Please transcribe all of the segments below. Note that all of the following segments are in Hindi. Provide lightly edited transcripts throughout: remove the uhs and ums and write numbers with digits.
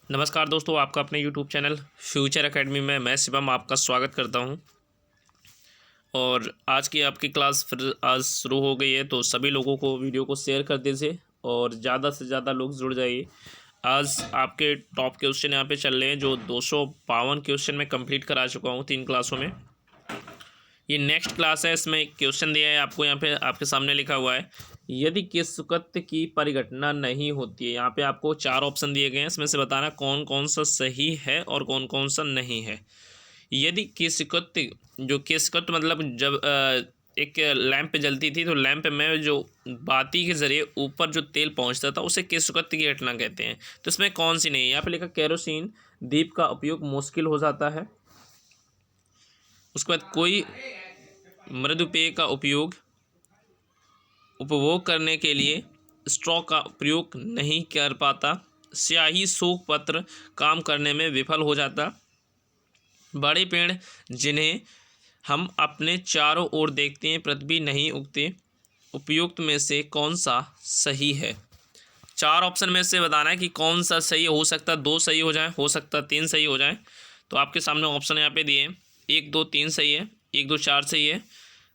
नमस्कार दोस्तों, आपका अपने YouTube चैनल फ्यूचर एकेडमी में मैं शिवम आपका स्वागत करता हूं। और आज की आपकी क्लास फिर आज शुरू हो गई है, तो सभी लोगों को वीडियो को शेयर कर दीजिए और ज़्यादा से ज़्यादा लोग जुड़ जाइए। आज आपके टॉप क्वेश्चन यहाँ पे चल रहे हैं, जो 252 क्वेश्चन मैं कंप्लीट करा चुका हूँ 3 क्लासों में। ये नेक्स्ट क्लास है, इसमें क्वेश्चन दिया है आपको, यहाँ पे आपके सामने लिखा हुआ है, यदि केशकृत्य की परिघटना नहीं होती है। यहाँ पे आपको 4 ऑप्शन दिए गए हैं, इसमें से बताना कौन कौन सा सही है और कौन कौन सा नहीं है। यदि केशकृत्य, जो केशकृत्य मतलब जब एक लैंप पे जलती थी तो लैंप में जो बाती के जरिए ऊपर जो तेल पहुंचता था उसे केशकृत्य की घटना कहते हैं। तो इसमें कौन सी नहीं है। यहाँ पे लिखा केरोसिन दीप का उपयोग मुश्किल हो जाता है। उसके बाद कोई मृदु पेय का उपभोग करने के लिए स्ट्रॉ का प्रयोग नहीं कर पाता। स्याही शोक पत्र काम करने में विफल हो जाता। बड़े पेड़ जिन्हें हम अपने चारों ओर देखते हैं पृथ्वी नहीं उगते। उपयुक्त में से कौन सा सही है। 4 ऑप्शन में से बताना है कि कौन सा सही हो सकता 2 सही हो जाए, हो सकता 3 सही हो जाए। तो आपके सामने ऑप्शन यहाँ पे दिए हैं, 1 2 3 सही है, 1 2 4 सही है,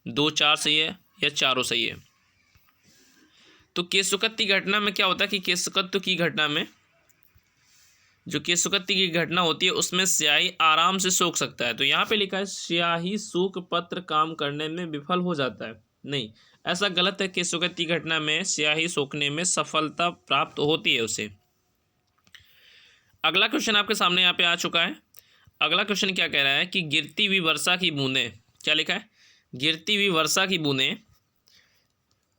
2 4 सही है या चारों सही है। तो केशकृत्य की घटना में क्या होता है कि केशकृत्य की घटना में जो केशकृत्य की घटना होती है उसमें स्याही आराम से सोख सकता है। तो यहाँ पे लिखा है स्याही सूख पत्र काम करने में विफल हो जाता है। नहीं, ऐसा गलत है। केशकृत्य की घटना में स्याही सोखने में सफलता प्राप्त होती है उसे। अगला क्वेश्चन आपके सामने यहाँ पे आ चुका है। अगला क्वेश्चन क्या कह रहा है कि गिरती हुई वर्षा की बूंदें, क्या लिखा है, गिरती हुई वर्षा की बूंदें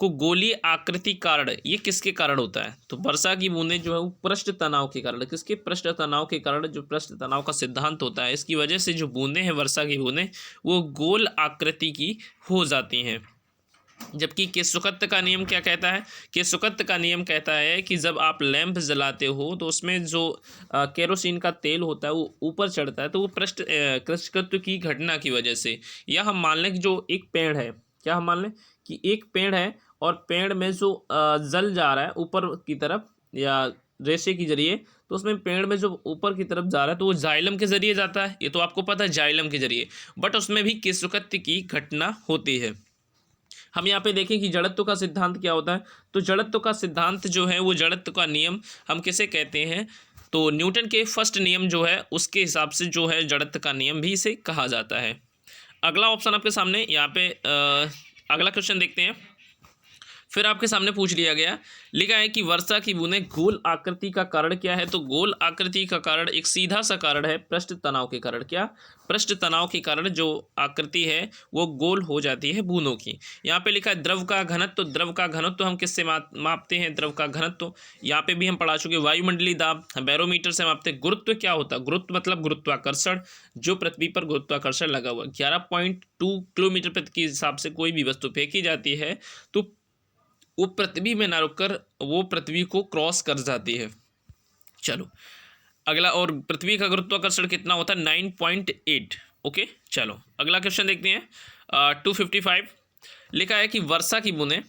को गोलीय आकृति कारण, ये किसके कारण होता है। तो वर्षा की बूंदें जो है वो पृष्ठ तनाव के कारण, किसके पृष्ठ तनाव के कारण, जो पृष्ठ तनाव का सिद्धांत होता है इसकी वजह से जो बूंदें हैं वर्षा की बूंदें वो गोल आकृति की हो जाती हैं। जबकि केशकृत्य का नियम क्या कहता है, केशकृत्य का नियम कहता है कि जब आप लैंप जलाते हो तो उसमें जो केरोसिन का तेल होता है वो ऊपर चढ़ता है, तो वो केशकृत्य की घटना की वजह से। या हम मान लें कि जो एक पेड़ है, क्या हम मान लें कि एक पेड़ है और पेड़ में जो जल जा रहा है ऊपर की तरफ या रेशे के जरिए, तो उसमें पेड़ में जो ऊपर की तरफ जा रहा है तो वो जाइलम के जरिए जाता है, ये तो आपको पता है, जाइलम के जरिए। बट उसमें भी केशकृत्य की घटना होती है। हम यहाँ पे देखें कि जड़त्व का सिद्धांत क्या होता है। तो जड़त्व का सिद्धांत जो है वो जड़त्व का नियम हम किसे कहते हैं, तो न्यूटन के फर्स्ट नियम जो है उसके हिसाब से जो है जड़त्व का नियम भी इसे कहा जाता है। अगला ऑप्शन आपके सामने यहाँ पे अगला क्वेश्चन देखते हैं। फिर आपके सामने पूछ लिया गया, लिखा है कि वर्षा की बूंदें गोल आकृति का कारण क्या है। तो गोल आकृति का कारण एक सीधा सा कारण है, पृष्ठ तनाव के कारण। क्या, पृष्ठ तनाव के कारण जो आकृति है वो गोल हो जाती है बूंदों की। यहाँ पे लिखा है द्रव का घनत्व। तो द्रव का घनत्व हम किससे मापते हैं, द्रव का घनत्व यहाँ पे भी हम पढ़ा चुके। वायुमंडलीय दाब बैरोमीटर से मापते हैं। गुरुत्व क्या होता है, गुरुत्व मतलब गुरुत्वाकर्षण, जो पृथ्वी पर गुरुत्वाकर्षण लगा हुआ 11.2 किलोमीटर प्रति के हिसाब से कोई भी वस्तु फेंकी जाती है तो वो पृथ्वी में ना रुककर वो पृथ्वी को क्रॉस कर जाती है। चलो अगला, और पृथ्वी का गुरुत्वाकर्षण कितना होता है, 9.8। ओके, चलो अगला क्वेश्चन देखते हैं। 255 लिखा है कि वर्षा की बूंदें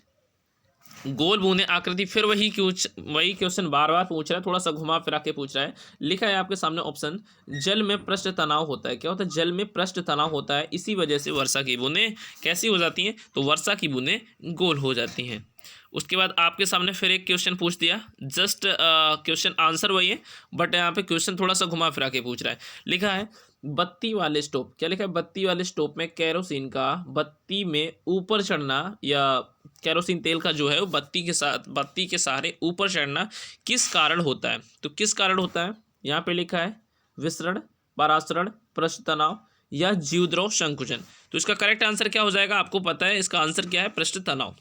गोल बूंदें आकृति, फिर वही क्वेश्चन बार बार पूछ रहा है, थोड़ा सा घुमा फिरा के पूछ रहा है। लिखा है आपके सामने ऑप्शन, जल में पृष्ठ तनाव होता है। क्या होता है, जल में पृष्ठ तनाव होता है, इसी वजह से वर्षा की बूंदें कैसी हो जाती हैं, तो वर्षा की बूंदें गोल हो जाती हैं। उसके बाद आपके सामने फिर एक क्वेश्चन पूछ दिया, जस्ट क्वेश्चन आंसर वही है बट यहाँ पे क्वेश्चन थोड़ा सा घुमा फिरा के पूछ रहा है। लिखा है बत्ती वाले स्टोव, क्या लिखा है, बत्ती वाले स्टोव में केरोसिन का बत्ती में ऊपर चढ़ना, या केरोसिन तेल का जो है वो बत्ती के सहारे ऊपर चढ़ना किस कारण होता है। तो किस कारण होता है, यहाँ पे लिखा है विसरण, परासरण, पृष्ठ तनाव या जीवद्रव संकुचन। तो इसका करेक्ट आंसर क्या हो जाएगा, आपको पता है इसका आंसर क्या है, पृष्ठ तनाव।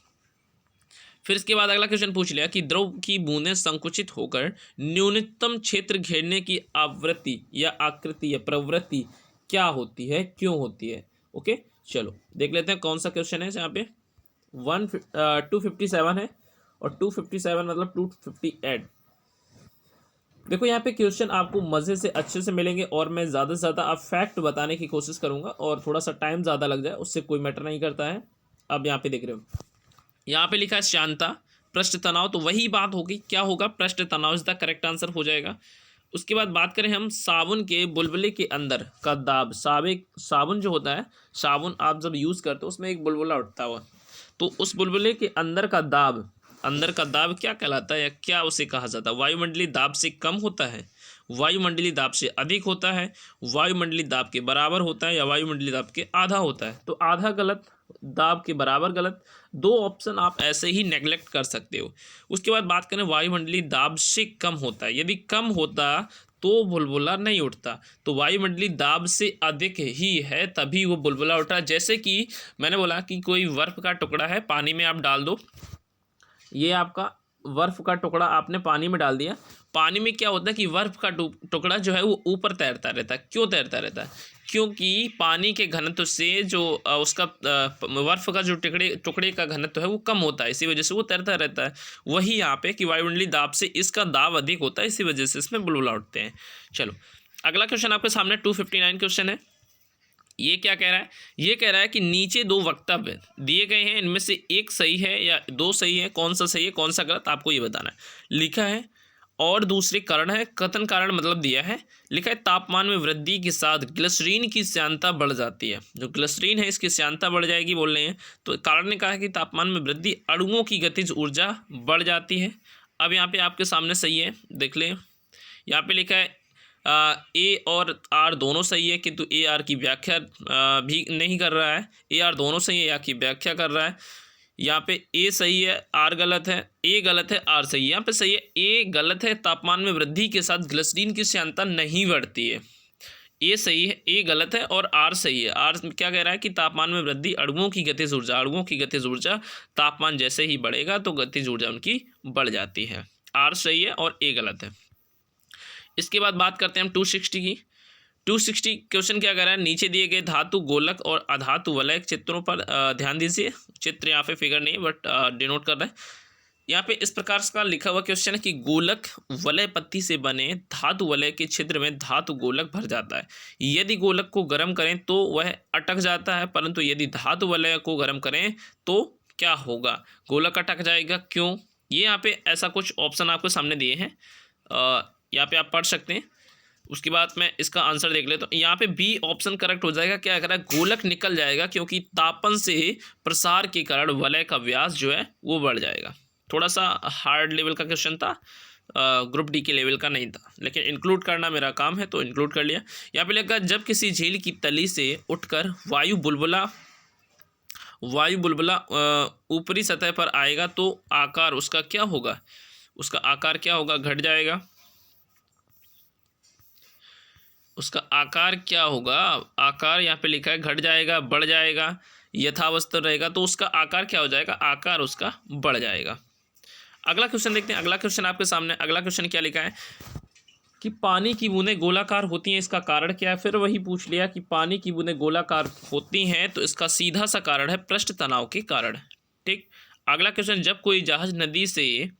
फिर इसके बाद अगला क्वेश्चन पूछ लिया कि द्रव की बूंदें संकुचित होकर न्यूनतम क्षेत्र घेरने की आवृत्ति या आकृति या प्रवृत्ति क्या होती है, क्यों होती है। ओके, चलो देख लेते हैं कौन सा क्वेश्चन है। यहाँ पे 257 है और 257 मतलब 258। देखो यहाँ पे क्वेश्चन आपको मज़े से अच्छे से मिलेंगे और मैं ज़्यादा से ज़्यादा आप फैक्ट बताने की कोशिश करूँगा और थोड़ा सा टाइम ज़्यादा लग जाए उससे कोई मैटर नहीं करता है। अब यहाँ पे देख रहे हो, यहाँ पे लिखा है शांता, पृष्ठ तनाव, तो वही बात होगी, क्या होगा, पृष्ठ तनाव इज द करेक्ट आंसर हो जाएगा। उसके बाद बात करें हम साबुन के बुलबुले के अंदर का दाब। साबुन जो होता है, साबुन आप जब यूज़ करते हो उसमें एक बुलबुला उठता हुआ, तो उस बुलबुले के अंदर का दाब क्या कहलाता है या क्या उसे कहा जाता है? वायुमंडलीय दाब से कम होता है, वायुमंडलीय दाब से अधिक होता है, वायुमंडलीय दाब के बराबर होता है, या वायुमंडलीय दाब के आधा होता है? तो आधा गलत, दाब के बराबर गलत। दो ऑप्शन आप ऐसे ही नेगलेक्ट कर सकते हो। उसके बाद बात करें वायुमंडलीय दाब से कम होता है, यदि कम होता तो बुलबुला नहीं उठता, तो वायुमंडलीय दाब से अधिक ही है तभी वो बुलबुला उठा। जैसे कि मैंने बोला कि कोई बर्फ़ का टुकड़ा है, पानी में आप डाल दो, ये आपका बर्फ़ का टुकड़ा आपने पानी में डाल दिया, पानी में क्या होता है कि बर्फ़ का टुकड़ा जो है वो ऊपर तैरता रहता है। क्यों तैरता रहता है? क्योंकि पानी के घनत्व से जो उसका बर्फ़ का जो टुकड़े का घनत्व है वो कम होता है, इसी वजह से वो तैरता रहता है। वही यहाँ पे कि वायुमंडलीय दाब से इसका दाब अधिक होता है, इसी वजह से इसमें बुलबुला उठते हैं। चलो अगला क्वेश्चन आपके सामने 259 क्वेश्चन है। ये क्या कह रहा है? ये कह रहा है कि नीचे दो वक्तव्य दिए गए हैं, इनमें से एक सही है या दो सही है, कौन सा सही है कौन सा गलत, आपको ये बताना है। लिखा है और दूसरे कारण है, कथन कारण मतलब दिया है। लिखा है तापमान में वृद्धि के साथ ग्लिसरीन की श्यानता बढ़ जाती है, जो ग्लिसरीन है इसकी श्यानता बढ़ जाएगी बोल रहे हैं। तो कारण ने कहा है कि तापमान में वृद्धि अणुओं की गतिज ऊर्जा बढ़ जाती है। अब यहाँ पे आपके सामने सही है, देख लें। यहाँ पे लिखा है ए और आर दोनों सही है, किंतु ए आर की व्याख्या भी नहीं कर रहा है। ए आर दोनों सही है, या की व्याख्या कर रहा है। यहाँ पे ए सही है, आर गलत है, ए गलत है, आर सही है। यहाँ पे सही है, ए गलत है, तापमान में वृद्धि के साथ ग्लिसरीन की श्यानता नहीं बढ़ती है। ए सही है, ए गलत है और आर सही है। आर क्या कह रहा है कि तापमान में वृद्धि अणुओं की गतिज ऊर्जा तापमान जैसे ही बढ़ेगा तो गतिज ऊर्जा उनकी बढ़ जाती है। आर सही है और ए गलत है। इसके बाद बात करते हैं हम 260 की। 260 क्वेश्चन क्या कर रहा है? नीचे दिए गए धातु गोलक और अधातु वलय चित्रों पर ध्यान दीजिए। चित्र यहाँ पे फिगर नहीं है बट डिनोट कर रहा है। यहाँ पे इस प्रकार का लिखा हुआ क्वेश्चन है कि गोलक वलय पत्ती से बने धातु वलय के छिद्र में धातु गोलक भर जाता है। यदि गोलक को गर्म करें तो वह अटक जाता है, परंतु यदि धातु वलय को गर्म करें तो क्या होगा? गोलक अटक जाएगा। क्यों? ये यहाँ पे ऐसा कुछ ऑप्शन आपको सामने दिए हैं, यहाँ पे आप पढ़ सकते हैं। उसके बाद मैं इसका आंसर देख ले तो यहाँ पे बी ऑप्शन करेक्ट हो जाएगा। क्या कह रहा है? गोलक निकल जाएगा, क्योंकि तापन से प्रसार के कारण वलय का व्यास जो है वो बढ़ जाएगा। थोड़ा सा हार्ड लेवल का क्वेश्चन था, ग्रुप डी के लेवल का नहीं था, लेकिन इंक्लूड करना मेरा काम है तो इंक्लूड कर लिया। यहाँ पे लिखा जब किसी झील की तली से उठकर वायु बुलबुला ऊपरी सतह पर आएगा तो आकार उसका क्या होगा? उसका आकार क्या होगा? घट जाएगा। उसका आकार क्या होगा? आकार यहाँ पे लिखा है घट जाएगा, बढ़ जाएगा, यथावस्थ रहेगा, तो उसका आकार क्या हो जाएगा? आकार उसका बढ़ जाएगा। अगला क्वेश्चन देखते हैं। अगला क्वेश्चन आपके सामने, अगला क्वेश्चन क्या लिखा है कि पानी की बूंदें गोलाकार होती हैं, इसका कारण क्या है? फिर वही पूछ लिया कि पानी की बूंदें गोलाकार होती हैं, तो इसका सीधा सा कारण है पृष्ठ तनाव के कारण। ठीक। अगला क्वेश्चन, जब कोई जहाज नदी से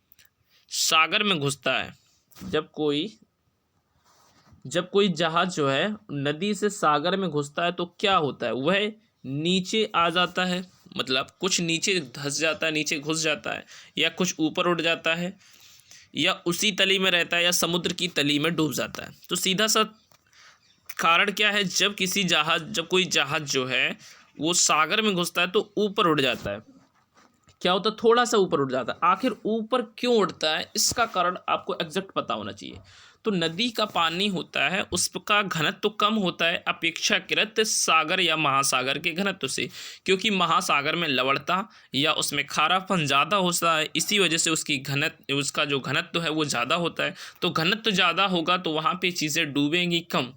सागर में घुसता है, जब कोई जहाज जो है नदी से सागर में घुसता है तो क्या होता है? वह नीचे आ जाता है, मतलब कुछ नीचे धंस जाता है, नीचे घुस जाता है, या कुछ ऊपर उठ जाता है, या उसी तली में रहता है, या समुद्र की तली में डूब जाता है। तो सीधा सा कारण क्या है? जब कोई जहाज जो है वो सागर में घुसता है तो ऊपर उठ जाता है। क्या होता है? थोड़ा सा ऊपर उठ जाता है। आखिर ऊपर क्यों उठता है, इसका कारण आपको एग्जैक्ट पता होना चाहिए। तो नदी का पानी होता है, उसका घनत्व तो कम होता है अपेक्षाकृत सागर या महासागर के घनत्व से, क्योंकि महासागर में लवणता या उसमें खारापन ज़्यादा होता है, इसी वजह से उसका जो घनत्व है वो ज़्यादा होता है। तो घनत्व ज़्यादा होगा तो वहाँ पे चीज़ें डूबेंगी कम,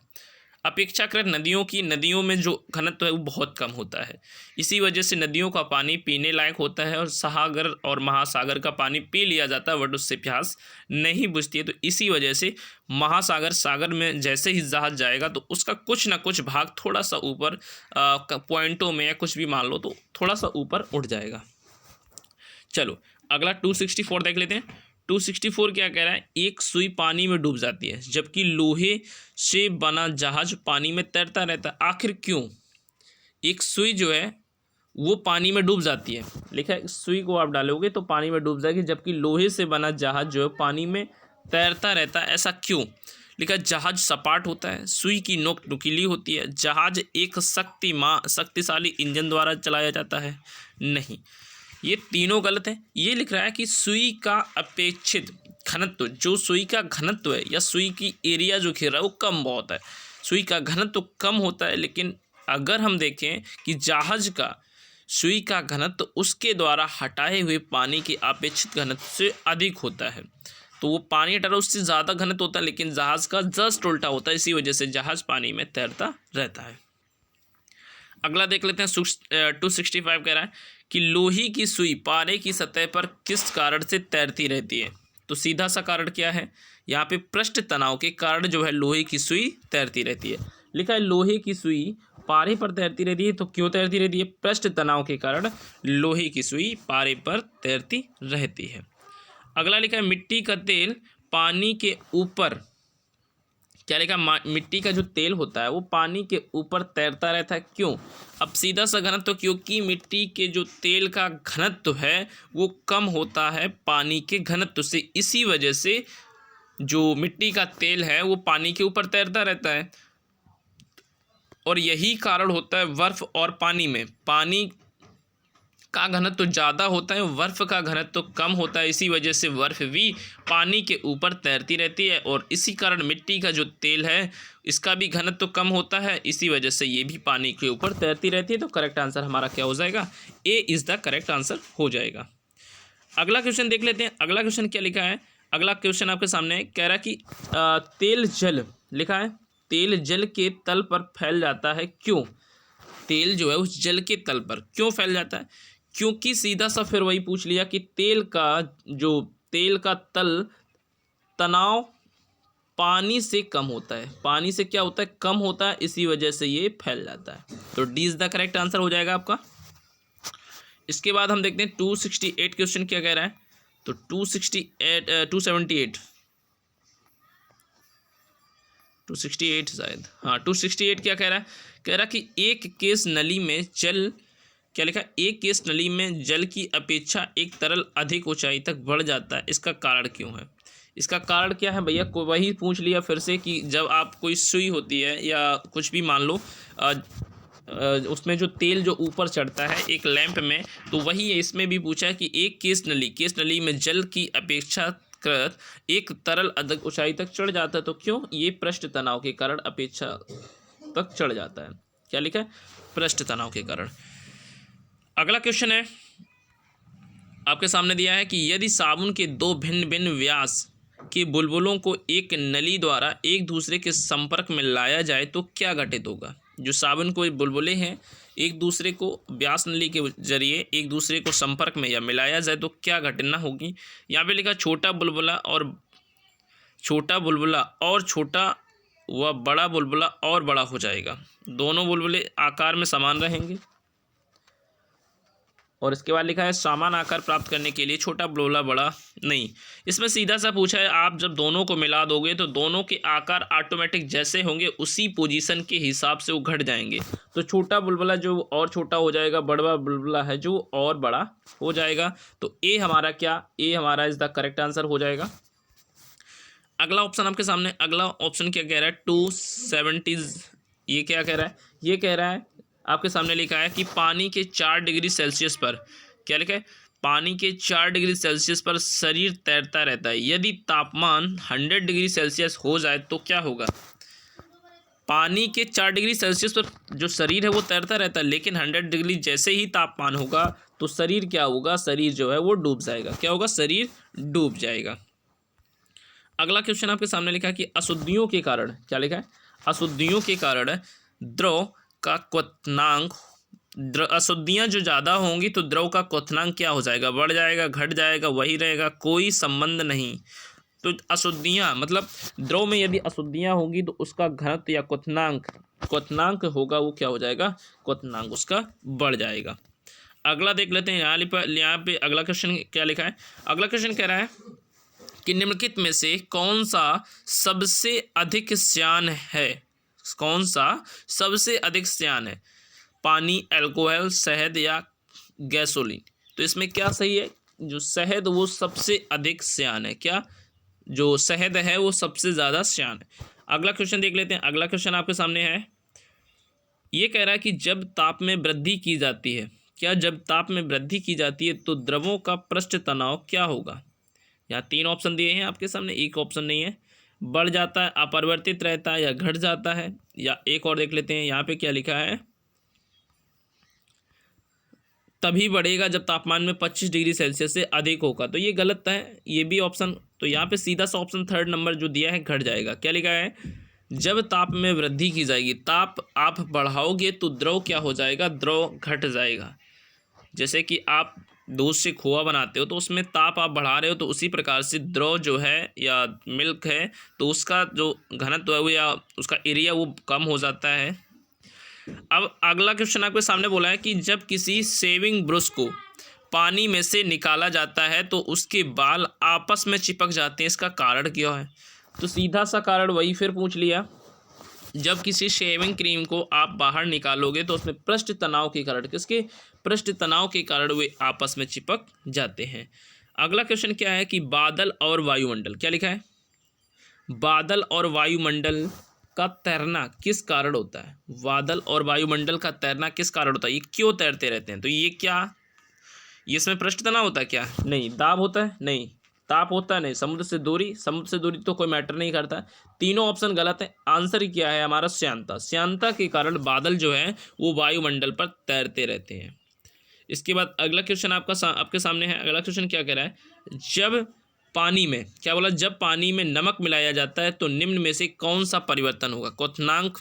अपेक्षाकृत नदियों में जो घनत्व है वो बहुत कम होता है। इसी वजह से नदियों का पानी पीने लायक होता है और सागर और महासागर का पानी पी लिया जाता है, बट उससे प्यास नहीं बुझती है। तो इसी वजह से सागर में जैसे ही जहाज जाएगा तो उसका कुछ ना कुछ भाग थोड़ा सा ऊपर पॉइंटों में या कुछ भी मान लो तो थोड़ा सा ऊपर उठ जाएगा। चलो अगला 264 देख लेते हैं। 264 क्या कह रहा है? एक सुई पानी में डूब जाती है जबकि लोहे से बना जहाज पानी में तैरता रहता है। आखिर क्यों? एक सुई जो है वो पानी में डूब जाती है, लिखा है सुई को आप डालोगे तो पानी में डूब जाएगी, जबकि लोहे से बना जहाज जो है पानी में तैरता रहता है। ऐसा क्यों? लिखा जहाज सपाट होता है, सुई की नोक नुकीली होती है, जहाज एक शक्तिशाली इंजन द्वारा चलाया जाता है। नहीं, ये तीनों गलत है। ये लिख रहा है कि सुई का अपेक्षित घनत्व, जो सुई का घनत्व है या सुई की एरिया जो घेर रहा है वो कम बहुत है। सुई का घनत्व कम होता है, लेकिन अगर हम देखें कि जहाज का सुई का घनत्व उसके द्वारा हटाए हुए पानी के अपेक्षित घनत्व से अधिक होता है, तो वो पानी हटा रहा है उससे ज़्यादा घनत्व होता है, लेकिन जहाज़ का जस्ट उल्टा होता है। इसी वजह से जहाज पानी में तैरता रहता है। अगला देख लेते हैं। 265 कह रहा है कि लोहे की सुई पारे की सतह पर किस कारण से तैरती रहती है। तो सीधा सा कारण क्या है, यहाँ पे पृष्ठ तनाव के कारण जो है लोहे की सुई तैरती रहती है। लिखा है लोहे की सुई पारे पर तैरती रहती है। तो क्यों तैरती रहती है? पृष्ठ तनाव के कारण लोहे की सुई पारे पर तैरती रहती है। अगला लिखा है मिट्टी का तेल पानी के ऊपर, क्या लिखा, मिट्टी का जो तेल होता है वो पानी के ऊपर तैरता रहता है। क्यों? अब सीधा सा घनत्व तो क्योंकि मिट्टी के जो तेल का घनत्व है वो कम होता है पानी के घनत्व से, इसी वजह से जो मिट्टी का तेल है वो पानी के ऊपर तैरता रहता है। और यही कारण होता है बर्फ और पानी में, पानी का घनत्व तो ज़्यादा होता है, बर्फ़ का घनत्व तो कम होता है। इसी वजह से बर्फ़ भी पानी के ऊपर तैरती रहती है, और इसी कारण मिट्टी का जो तेल है इसका भी घनत्व तो कम होता है, इसी वजह से ये भी पानी के ऊपर तैरती रहती है। तो करेक्ट आंसर हमारा क्या हो जाएगा? A is the correct answer हो जाएगा। अगला क्वेश्चन देख लेते हैं। अगला क्वेश्चन क्या लिखा है? अगला क्वेश्चन आपके सामने है, कह रहा है कि तेल जल, लिखा है तेल जल के तल पर फैल जाता है। क्यों? तेल जो है उस जल के तल पर क्यों फैल जाता है? क्योंकि सीधा सा फिर वही पूछ लिया कि तेल का तल तनाव पानी से कम होता है, पानी से क्या होता है? कम होता है, इसी वजह से ये फैल जाता है। तो D is the correct answer हो जाएगा आपका। इसके बाद हम देखते हैं 268 क्वेश्चन क्या कह रहा है। तो 278 शायद, हाँ 268 क्या कह रहा है? कह रहा कि एक केस नली में जल, क्या लिखा, एक केस नली में जल की अपेक्षा एक तरल अधिक ऊंचाई तक बढ़ जाता है, इसका कारण क्यों है? इसका कारण क्या है भैया? को वही पूछ लिया फिर से कि जब आप कोई सुई होती है या कुछ भी मान लो उसमें जो तेल जो ऊपर चढ़ता है एक लैंप में, तो वही है इसमें भी पूछा है कि एक केस नली में जल की अपेक्षाकृत एक तरल अधिक ऊंचाई तक चढ़ जाता है। तो क्यों? ये पृष्ठ तनाव के कारण अपेक्षा तक चढ़ जाता है। क्या लिखा है? पृष्ठ तनाव के कारण। अगला क्वेश्चन है आपके सामने दिया है कि यदि साबुन के दो भिन्न भिन्न व्यास के बुलबुलों को एक नली द्वारा एक दूसरे के संपर्क में लाया जाए तो क्या घटित होगा। जो साबुन को बुलबुले हैं एक दूसरे को व्यास नली के जरिए एक दूसरे को संपर्क में या मिलाया जाए तो क्या घटना होगी। यहाँ पे लिखा छोटा बुलबुला और छोटा व बड़ा बुलबुला और बड़ा हो जाएगा। दोनों बुलबुले आकार में समान रहेंगे, और इसके बाद लिखा है समान आकार प्राप्त करने के लिए छोटा बुलबुला बड़ा नहीं। इसमें सीधा सा पूछा है आप जब दोनों को मिला दोगे तो दोनों के आकार ऑटोमेटिक जैसे होंगे उसी पोजीशन के हिसाब से वो घट जाएंगे। तो छोटा बुलबुला जो और छोटा हो जाएगा, बड़ा बुलबुला है जो और बड़ा हो जाएगा। तो ए हमारा क्या? ए हमारा इज द करेक्ट आंसर हो जाएगा। अगला ऑप्शन आपके सामने, अगला ऑप्शन क्या कह रहा है? 270। ये क्या कह रहा है? ये कह रहा है आपके सामने लिखा है कि पानी के 4 डिग्री सेल्सियस पर, क्या लिखा है? पानी के 4 डिग्री सेल्सियस पर शरीर तैरता रहता है। यदि तापमान 100 डिग्री सेल्सियस हो जाए तो क्या होगा। पानी के 4 डिग्री सेल्सियस पर जो शरीर है वो तैरता रहता है, लेकिन 100 डिग्री जैसे ही तापमान होगा तो शरीर क्या होगा? शरीर जो है वो डूब जाएगा। क्या होगा? शरीर डूब जाएगा। अगला क्वेश्चन आपके सामने लिखा है कि अशुद्धियों के कारण, क्या लिखा है? अशुद्धियों के कारण द्रव का क्वथनांक, अशुद्धियाँ जो ज़्यादा होंगी तो द्रव का क्वथनांक क्या हो जाएगा? बढ़ जाएगा, घट जाएगा, वही रहेगा, कोई संबंध नहीं। तो अशुद्धियाँ मतलब द्रव में यदि अशुद्धियाँ होंगी तो उसका घनत्व या क्वथनांक होगा वो क्या हो जाएगा? क्वथनांक उसका बढ़ जाएगा। अगला देख लेते हैं। यहाँ पे अगला क्वेश्चन क्या लिखा है? अगला क्वेश्चन कह रहा है कि निम्नलिखित में से कौन सा सबसे अधिक श्यान है? कौन सा सबसे अधिक श्यान है? पानी, अल्कोहल, शहद या गैसोलीन। तो इसमें क्या सही है? जो शहद वो सबसे अधिक श्यान है। क्या? जो शहद है वो सबसे ज़्यादा श्यान है। अगला क्वेश्चन देख लेते हैं। अगला क्वेश्चन आपके सामने है, ये कह रहा है कि जब ताप में वृद्धि की जाती है, क्या जब ताप में वृद्धि की जाती है तो द्रवों का पृष्ठ तनाव क्या होगा। यहाँ 3 ऑप्शन दिए हैं आपके सामने, एक ऑप्शन नहीं है। बढ़ जाता है, अपरिवर्तित रहता है, या घट जाता है, या एक और देख लेते हैं यहाँ पे क्या लिखा है, तभी बढ़ेगा जब तापमान में 25 डिग्री सेल्सियस से अधिक होगा। तो ये गलत है, ये भी ऑप्शन। तो यहाँ पे सीधा सा ऑप्शन 3 नंबर जो दिया है घट जाएगा। क्या लिखा है, जब ताप में वृद्धि की जाएगी, ताप आप बढ़ाओगे तो द्रव क्या हो जाएगा, द्रव घट जाएगा। जैसे कि आप दूध से खोआ बनाते हो तो उसमें ताप आप बढ़ा रहे हो, तो उसी प्रकार से द्रव जो है या मिल्क है तो उसका जो घनत्व है वो या उसका एरिया वो कम हो जाता है। अब अगला क्वेश्चन आपके सामने बोला है कि जब किसी शेविंग ब्रश को पानी में से निकाला जाता है तो उसके बाल आपस में चिपक जाते हैं, इसका कारण क्या है। तो सीधा सा कारण वही फिर पूछ लिया, जब किसी शेविंग क्रीम को आप बाहर निकालोगे तो उसमें पृष्ठ तनाव के कारण, किसके पृष्ठ तनाव के कारण वे आपस में चिपक जाते हैं। अगला क्वेश्चन क्या है कि बादल और वायुमंडल, क्या लिखा है, बादल और वायुमंडल का तैरना किस कारण होता है। बादल और वायुमंडल का तैरना किस कारण होता है, ये क्यों तैरते रहते हैं। तो ये क्या, ये इसमें पृष्ठ तनाव होता है क्या, नहीं। दाब होता है, नहीं। ताप होता है, नहीं। समुद्र से दूरी, समुद्र से दूरी तो कोई मैटर नहीं करता। तीनों ऑप्शन गलत है। आंसर क्या है हमारा, श्यानता। श्यानता के कारण बादल जो है वो वायुमंडल पर तैरते रहते हैं। इसके बाद अगला क्वेश्चन आपके सामने है। अगला क्वेश्चन क्या कह रहा है, जब पानी में, क्या बोला, जब पानी में नमक मिलाया जाता है तो निम्न में से कौन सा परिवर्तन होगा। क्वथनांक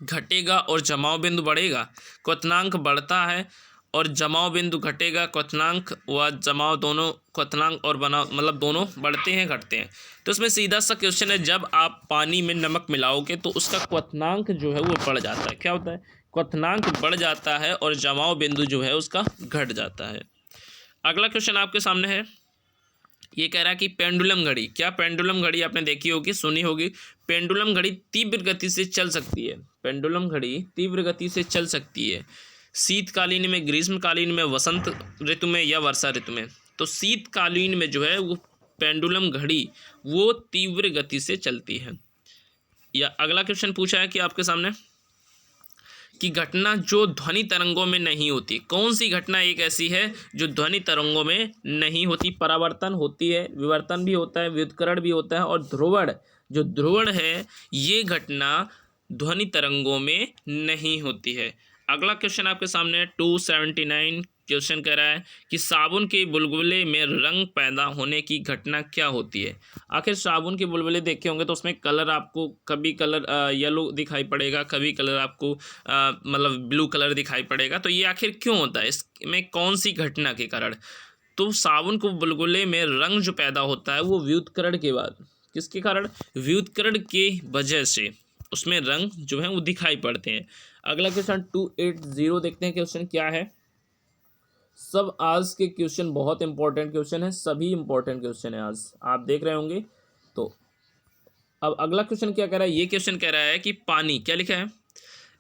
घटेगा और जमाव बिंदु बढ़ेगा। क्वथनांक बढ़ता है और जमाव बिंदु घटेगा। क्वथनांक व जमाव दोनों, क्वथनांक और बनाव मतलब दोनों बढ़ते हैं घटते हैं। तो इसमें सीधा सा क्वेश्चन है, जब आप पानी में नमक मिलाओगे तो उसका क्वथनांक जो है वो बढ़ जाता है। क्या होता है, क्वथनांक बढ़ जाता है और जमाव बिंदु जो है उसका घट जाता है। अगला क्वेश्चन आपके सामने है, ये कह रहा है कि पेंडुलम घड़ी, क्या पेंडुलम घड़ी आपने देखी होगी, सुनी होगी। पेंडुलम घड़ी तीव्र गति से चल सकती है। पेंडुलम घड़ी तीव्र गति से चल सकती है शीतकालीन में, ग्रीष्मकालीन में, वसंत ऋतु में या वर्षा ऋतु में। तो शीतकालीन में जो है वो पेंडुलम घड़ी वो तीव्र गति से चलती है। या अगला क्वेश्चन पूछा है कि आपके सामने कि घटना जो ध्वनि तरंगों में नहीं होती, कौन सी घटना एक ऐसी है जो ध्वनि तरंगों में नहीं होती। परावर्तन होती है, विवर्तन भी होता है, व्युत्करण भी होता है, और ध्रुवण, जो ध्रुवण है ये घटना ध्वनि तरंगों में नहीं होती है। अगला क्वेश्चन आपके सामने 279 क्वेश्चन कह रहा है कि साबुन के बुलबुले में रंग पैदा होने की घटना क्या होती है। आखिर साबुन के बुलबुले देखे होंगे तो उसमें कलर आपको कभी कलर येलो दिखाई पड़ेगा, कभी कलर आपको मतलब ब्लू कलर दिखाई पड़ेगा। तो ये आखिर क्यों होता है, इसमें कौन सी घटना के कारण। तो साबुन को बुलबुले में रंग जो पैदा होता है वो व्युत्करण के बाद, किसके कारण, व्युत्करण के वजह से उसमें रंग जो है वो दिखाई पड़ते हैं। अगला क्वेश्चन 280 देखते हैं क्वेश्चन क्या है। सब आज के क्वेश्चन बहुत इंपॉर्टेंट क्वेश्चन है, सभी इंपॉर्टेंट क्वेश्चन है आज आप देख रहे होंगे। तो अब अगला क्वेश्चन क्या कह रहा है, ये क्वेश्चन कह रहा है कि पानी, क्या लिखा है,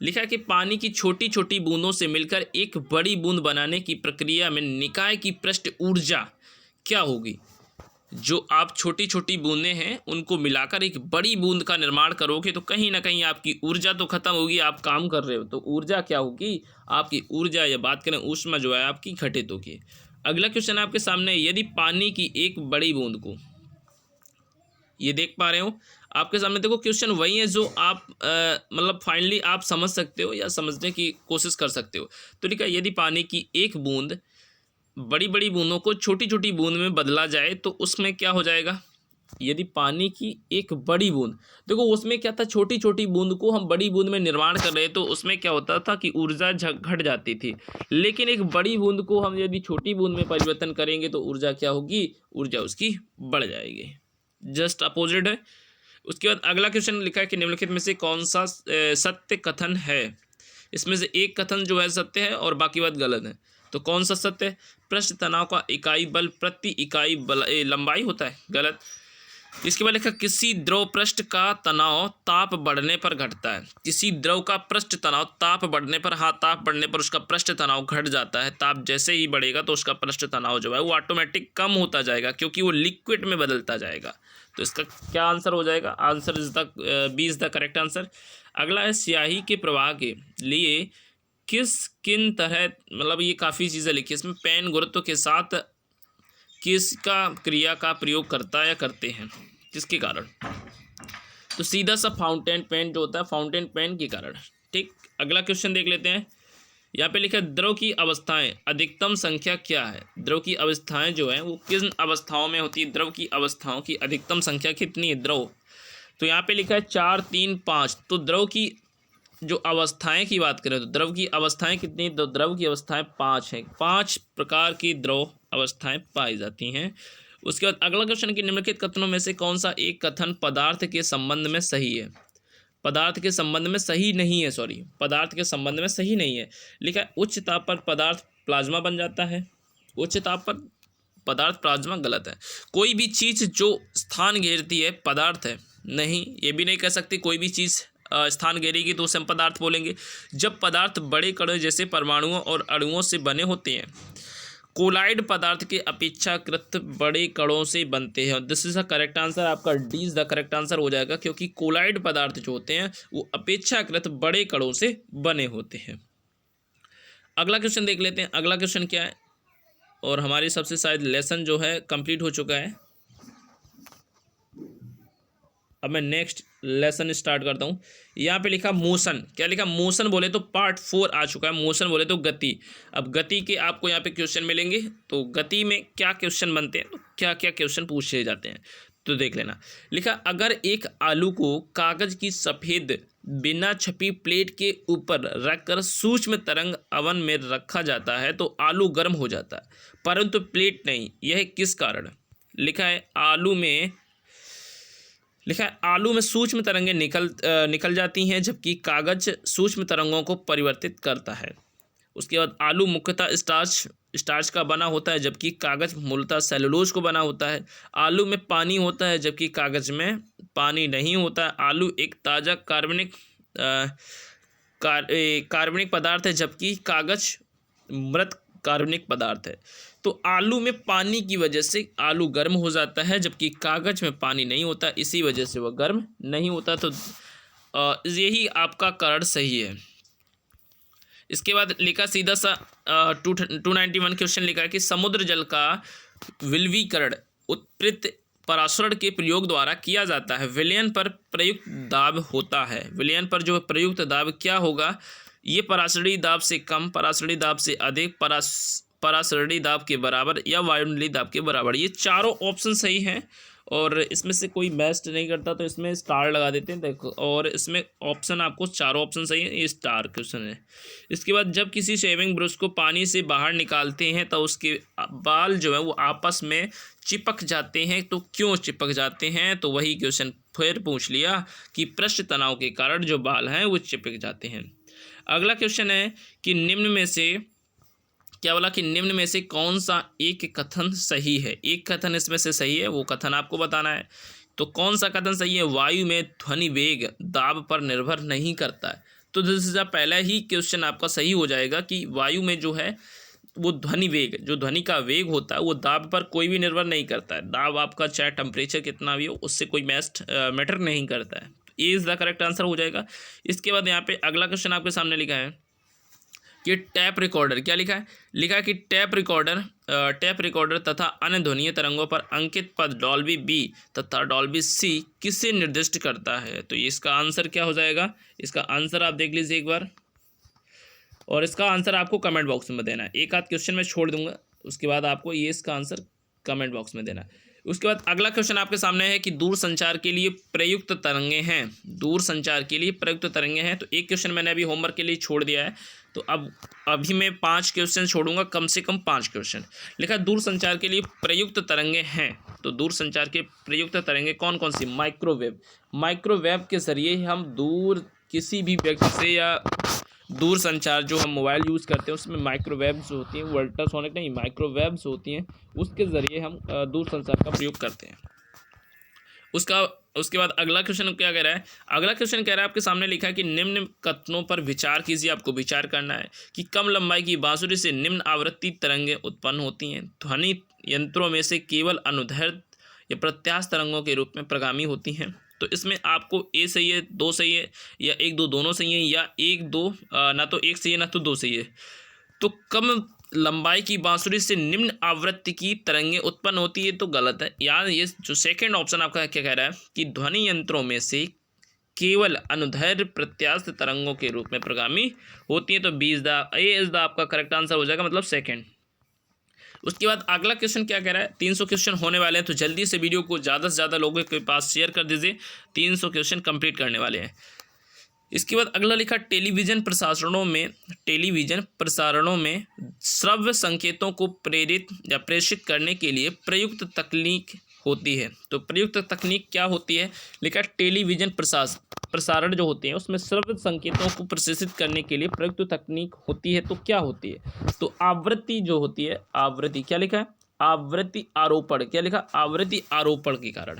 लिखा है कि पानी की छोटी छोटी बूंदों से मिलकर एक बड़ी बूंद बनाने की प्रक्रिया में निकाय की पृष्ठ ऊर्जा क्या होगी। जो आप छोटी छोटी बूंदें हैं उनको मिलाकर एक बड़ी बूंद का निर्माण करोगे तो कहीं ना कहीं आपकी ऊर्जा तो खत्म होगी, आप काम कर रहे हो तो ऊर्जा क्या होगी, आपकी ऊर्जा या बात करें ऊष्मा जो है आपकी घटित होगी। अगला क्वेश्चन आपके सामने, यदि पानी की एक बड़ी बूंद को, ये देख पा रहे हो आपके सामने, देखो क्वेश्चन वही है जो आप मतलब फाइनली आप समझ सकते हो या समझने की कोशिश कर सकते हो। तो लिखा यदि पानी की एक बूंद बड़ी बड़ी बूंदों को छोटी छोटी बूंद में बदला जाए तो उसमें क्या हो जाएगा। यदि पानी की एक बड़ी बूंद, देखो उसमें क्या था, छोटी छोटी बूंद को हम बड़ी बूंद में निर्माण कर रहे तो उसमें क्या होता था कि ऊर्जा घट जाती थी। लेकिन एक बड़ी बूंद को हम यदि छोटी बूंद में परिवर्तन करेंगे तो ऊर्जा क्या होगी, ऊर्जा उसकी बढ़ जाएगी। जस्ट अपोजिट है। उसके बाद अगला क्वेश्चन लिखा है कि निम्नलिखित में से कौन सा सत्य कथन है। इसमें से एक कथन जो है सत्य है और बाकी बात गलत है। तो कौन सा सत्य है, पृष्ठ तनाव का इकाई बल प्रति इकाई बल लंबाई होता है, गलत। इसके बाद लिखा किसी द्रव पृष्ठ का तनाव ताप बढ़ने पर घटता है। किसी द्रव का पृष्ठ तनाव ताप बढ़ने पर, हाँ ताप बढ़ने पर उसका पृष्ठ तनाव घट जाता है। ताप जैसे ही बढ़ेगा तो उसका पृष्ठ तनाव जो है वो ऑटोमेटिक कम होता जाएगा, क्योंकि वो लिक्विड में बदलता जाएगा। तो इसका क्या आंसर हो जाएगा? Answer is the B is the correct answer. अगला है स्याही के प्रवाह के लिए किन तरह, मतलब ये काफ़ी चीज़ें लिखी इसमें, पेन गुरुत्व के साथ किसका क्रिया का प्रयोग करता है या करते हैं, किसके कारण? तो सीधा सा फाउंटेन पेन जो होता है, फाउंटेन पेन के कारण। ठीक, अगला क्वेश्चन देख लेते हैं। यहाँ पे लिखा है द्रव की अवस्थाएं अधिकतम संख्या क्या है? द्रव की अवस्थाएं जो है वो किन अवस्थाओं में होती है? द्रव की अवस्थाओं की अधिकतम संख्या कितनी है द्रव? तो यहाँ पे लिखा है 4, 3, 5। तो द्रव की जो अवस्थाएं की बात करें तो द्रव की अवस्थाएं कितनी? तो द्रव की अवस्थाएं 5 हैं। 5 प्रकार की द्रव अवस्थाएं पाई जाती हैं। उसके बाद अगला क्वेश्चन कि निम्नलिखित कथनों में से कौन सा एक कथन पदार्थ के संबंध में सही है? पदार्थ के संबंध में सही नहीं है, सॉरी, पदार्थ के संबंध में सही नहीं है। लिखा है उच्च ताप पर पदार्थ प्लाज्मा बन जाता है। उच्च ताप पर पदार्थ प्लाज्मा गलत है। कोई भी चीज़ जो स्थान घेरती है पदार्थ है नहीं, ये भी नहीं कह सकती कोई भी चीज़ स्थान घेरेगी तो उसे हम पदार्थ बोलेंगे। जब पदार्थ बड़े कणों जैसे परमाणुओं और अणुओं से बने होते हैं, कोलाइड पदार्थ के अपेक्षाकृत बड़े कणों से बनते हैं। This is the correct answer, आपका D is the correct answer हो जाएगा, क्योंकि कोलाइड पदार्थ जो होते हैं वो अपेक्षाकृत बड़े कणों से बने होते हैं। अगला क्वेश्चन देख लेते हैं। अगला क्वेश्चन क्या है, और हमारी सबसे शायद लेसन जो है कंप्लीट हो चुका है। अब मैं नेक्स्ट लेसन स्टार्ट करता हूँ। यहाँ पे लिखा मोशन, क्या लिखा? मोशन बोले तो पार्ट 4 आ चुका है। मोशन बोले तो गति। अब गति के आपको यहाँ पे क्वेश्चन मिलेंगे, तो गति में क्या क्वेश्चन बनते हैं, तो क्या क्या क्वेश्चन पूछे जाते हैं तो देख लेना। लिखा अगर एक आलू को कागज की सफ़ेद बिना छपी प्लेट के ऊपर रखकर सूक्ष्म तरंग अवन में रखा जाता है तो आलू गर्म हो जाता है, परंतु प्लेट नहीं, यह किस कारण? लिखा है आलू में सूक्ष्म तरंगें निकल जाती हैं, जबकि कागज सूक्ष्म तरंगों को परिवर्तित करता है। उसके बाद आलू मुख्यतः स्टार्च का बना होता है, जबकि कागज मूलतः सेलुलोज को बना होता है। आलू में पानी होता है, जबकि कागज में पानी नहीं होता है। आलू एक ताज़ा कार्बनिक पदार्थ है, जबकि कागज मृत कार्बनिक पदार्थ है। तो आलू में पानी की वजह से आलू गर्म हो जाता है, जबकि कागज में पानी नहीं होता, इसी वजह से वह गर्म नहीं होता। तो यही आपका कारण सही है। इसके बाद लिखा सीधा सा 291 क्वेश्चन लिखा है कि समुद्र जल का विलवीकरण उत्प्रेरित परासरण के प्रयोग द्वारा किया जाता है। विलयन पर प्रयुक्त दाब होता है। विलयन पर जो प्रयुक्त दाब क्या होगा? ये परासरणी दाब से कम, परासरणी दाब से अधिक, परासरणी दाब के बराबर या वायुमंडलीय दाब के बराबर। ये चारों ऑप्शन सही हैं, और इसमें से कोई मैच नहीं करता तो इसमें स्टार लगा देते हैं, देखो। और इसमें ऑप्शन आपको चारों ऑप्शन सही है, ये स्टार क्वेश्चन है। इसके बाद जब किसी शेविंग ब्रश को पानी से बाहर निकालते हैं तो उसके बाल जो है वो आपस में चिपक जाते हैं। तो क्यों चिपक जाते हैं? तो वही क्वेश्चन फिर पूछ लिया कि पृष्ठ तनाव के कारण जो बाल हैं वो चिपक जाते हैं। अगला क्वेश्चन है कि निम्न में से क्या बोला कि निम्न में से कौन सा एक कथन सही है? एक कथन इसमें से सही है, वो कथन आपको बताना है। तो कौन सा कथन सही है? वायु में ध्वनि वेग दाब पर निर्भर नहीं करता है। तो दिस इज पहला ही क्वेश्चन आपका सही हो जाएगा कि वायु में जो है वो ध्वनि वेग, जो ध्वनि का वेग होता है वो दाब पर कोई भी निर्भर नहीं करता है। दाब आपका चाहे टेम्परेचर कितना भी हो उससे कोई मैटर नहीं करता है। ये इज द करेक्ट आंसर हो जाएगा। इसके बाद यहाँ पे अगला क्वेश्चन आपके सामने लिखा है कि टैप रिकॉर्डर, क्या लिखा है? लिखा है कि टैप रिकॉर्डर तथा अन्य ध्वनीय तरंगों पर अंकित पद डॉल्बी बी तथा डॉल्बी सी किसे निर्दिष्ट करता है? तो इसका आंसर क्या हो जाएगा? इसका आंसर आप देख लीजिए एक बार, और इसका आंसर आपको कमेंट बॉक्स में देना है। एक आध क्वेश्चन मैं छोड़ दूंगा, उसके बाद आपको ये इसका आंसर कमेंट बॉक्स में देना है। उसके बाद अगला क्वेश्चन आपके सामने है कि दूर संचार के लिए प्रयुक्त तरंगें हैं। दूर संचार के लिए प्रयुक्त तरंगें हैं। तो एक क्वेश्चन मैंने अभी होमवर्क के लिए छोड़ दिया है, तो अभी मैं 5 क्वेश्चन छोड़ूंगा, कम से कम 5 क्वेश्चन। लिखा दूर संचार के लिए प्रयुक्त तरंगें हैं। तो दूर संचार के प्रयुक्त तरंगें कौन कौन सी? माइक्रोवेव के जरिए हम दूर किसी भी व्यक्ति से, या दूर संचार जो हम मोबाइल यूज़ करते हैं उसमें माइक्रोवेव्स होती हैं, अल्ट्रासोनिक नहीं, माइक्रोवेव्स होती हैं, उसके ज़रिए हम दूर संचार का प्रयोग करते हैं। उसके बाद अगला क्वेश्चन क्या कह रहा है? अगला क्वेश्चन कह रहा है, आपके सामने लिखा है कि निम्न कथनों पर विचार कीजिए। आपको विचार करना है कि कम लंबाई की बांसुरी से निम्न आवृत्ति तरंगें उत्पन्न होती हैं। ध्वनि यंत्रों में से केवल अनुदैर्घ्य या प्रत्यास्थ तरंगों के रूप में प्रगामी होती हैं। तो इसमें आपको ए सही है, दो सही है, या एक दो दोनों सही है, या एक दो ना तो एक सही है ना तो दो सही है। तो कम लंबाई की बांसुरी से निम्न आवृत्ति की तरंगें उत्पन्न होती है तो गलत है। यार ये जो सेकंड ऑप्शन आपका क्या कह रहा है कि ध्वनि यंत्रों में से केवल अनुदैर्घ्य प्रत्यास्थ तरंगों के रूप में प्रगामी होती है, तो B is the A is the आपका करेक्ट आंसर हो जाएगा, मतलब सेकंड। उसके बाद अगला क्वेश्चन क्या कह रहा है? 300 क्वेश्चन होने वाले हैं, तो जल्दी से वीडियो को ज़्यादा से ज़्यादा लोगों के पास शेयर कर दीजिए। 300 क्वेश्चन कंप्लीट करने वाले हैं। इसके बाद अगला लिखा, टेलीविज़न प्रसारणों में श्रव्य संकेतों को प्रेरित या प्रेषित करने के लिए प्रयुक्त तकनीक होती है। तो प्रयुक्त तकनीक क्या होती है? लिखा, टेलीविज़न प्रसारण जो होते हैं उसमें श्रव्य संकेतों को प्रसारित करने के लिए प्रयुक्त तकनीक होती है। तो क्या होती है? तो आवृत्ति जो होती है, आवृत्ति क्या लिखा है? आवृत्ति आरोपण। क्या लिखा? आवृत्ति आरोपण के कारण।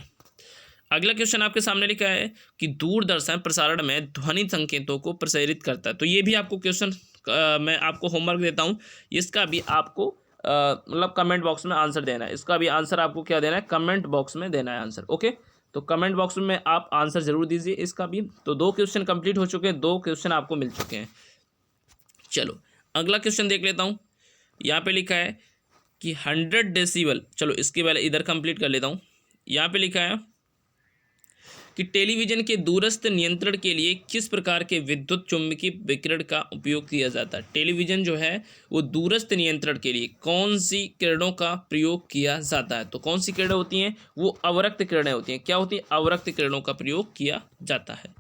अगला क्वेश्चन आपके सामने लिखा है कि दूरदर्शन प्रसारण में ध्वनि संकेतों को प्रसारित करता है। तो ये भी आपको क्वेश्चन मैं आपको होमवर्क देता हूँ, इसका भी आपको मतलब कमेंट बॉक्स में आंसर देना है। इसका भी आंसर आपको क्या देना है? कमेंट बॉक्स में देना है आंसर। ओके, तो कमेंट बॉक्स में आप आंसर जरूर दीजिए इसका भी। तो 2 क्वेश्चन कंप्लीट हो चुके हैं, 2 क्वेश्चन आपको मिल चुके हैं। चलो अगला क्वेश्चन देख लेता हूँ। यहाँ पे लिखा है कि 100 डेसिबल, चलो इसके पहले इधर कंप्लीट कर लेता हूँ। यहाँ पे लिखा है कि टेलीविज़न के दूरस्थ नियंत्रण के लिए किस प्रकार के विद्युत चुम्बकीय विकिरण का उपयोग किया जाता है? टेलीविज़न जो है वो दूरस्थ नियंत्रण के लिए कौन सी किरणों का प्रयोग किया जाता है? तो कौन सी किरणें होती हैं? वो अवरक्त किरणें होती हैं। क्या होती है? अवरक्त किरणों का प्रयोग किया जाता है।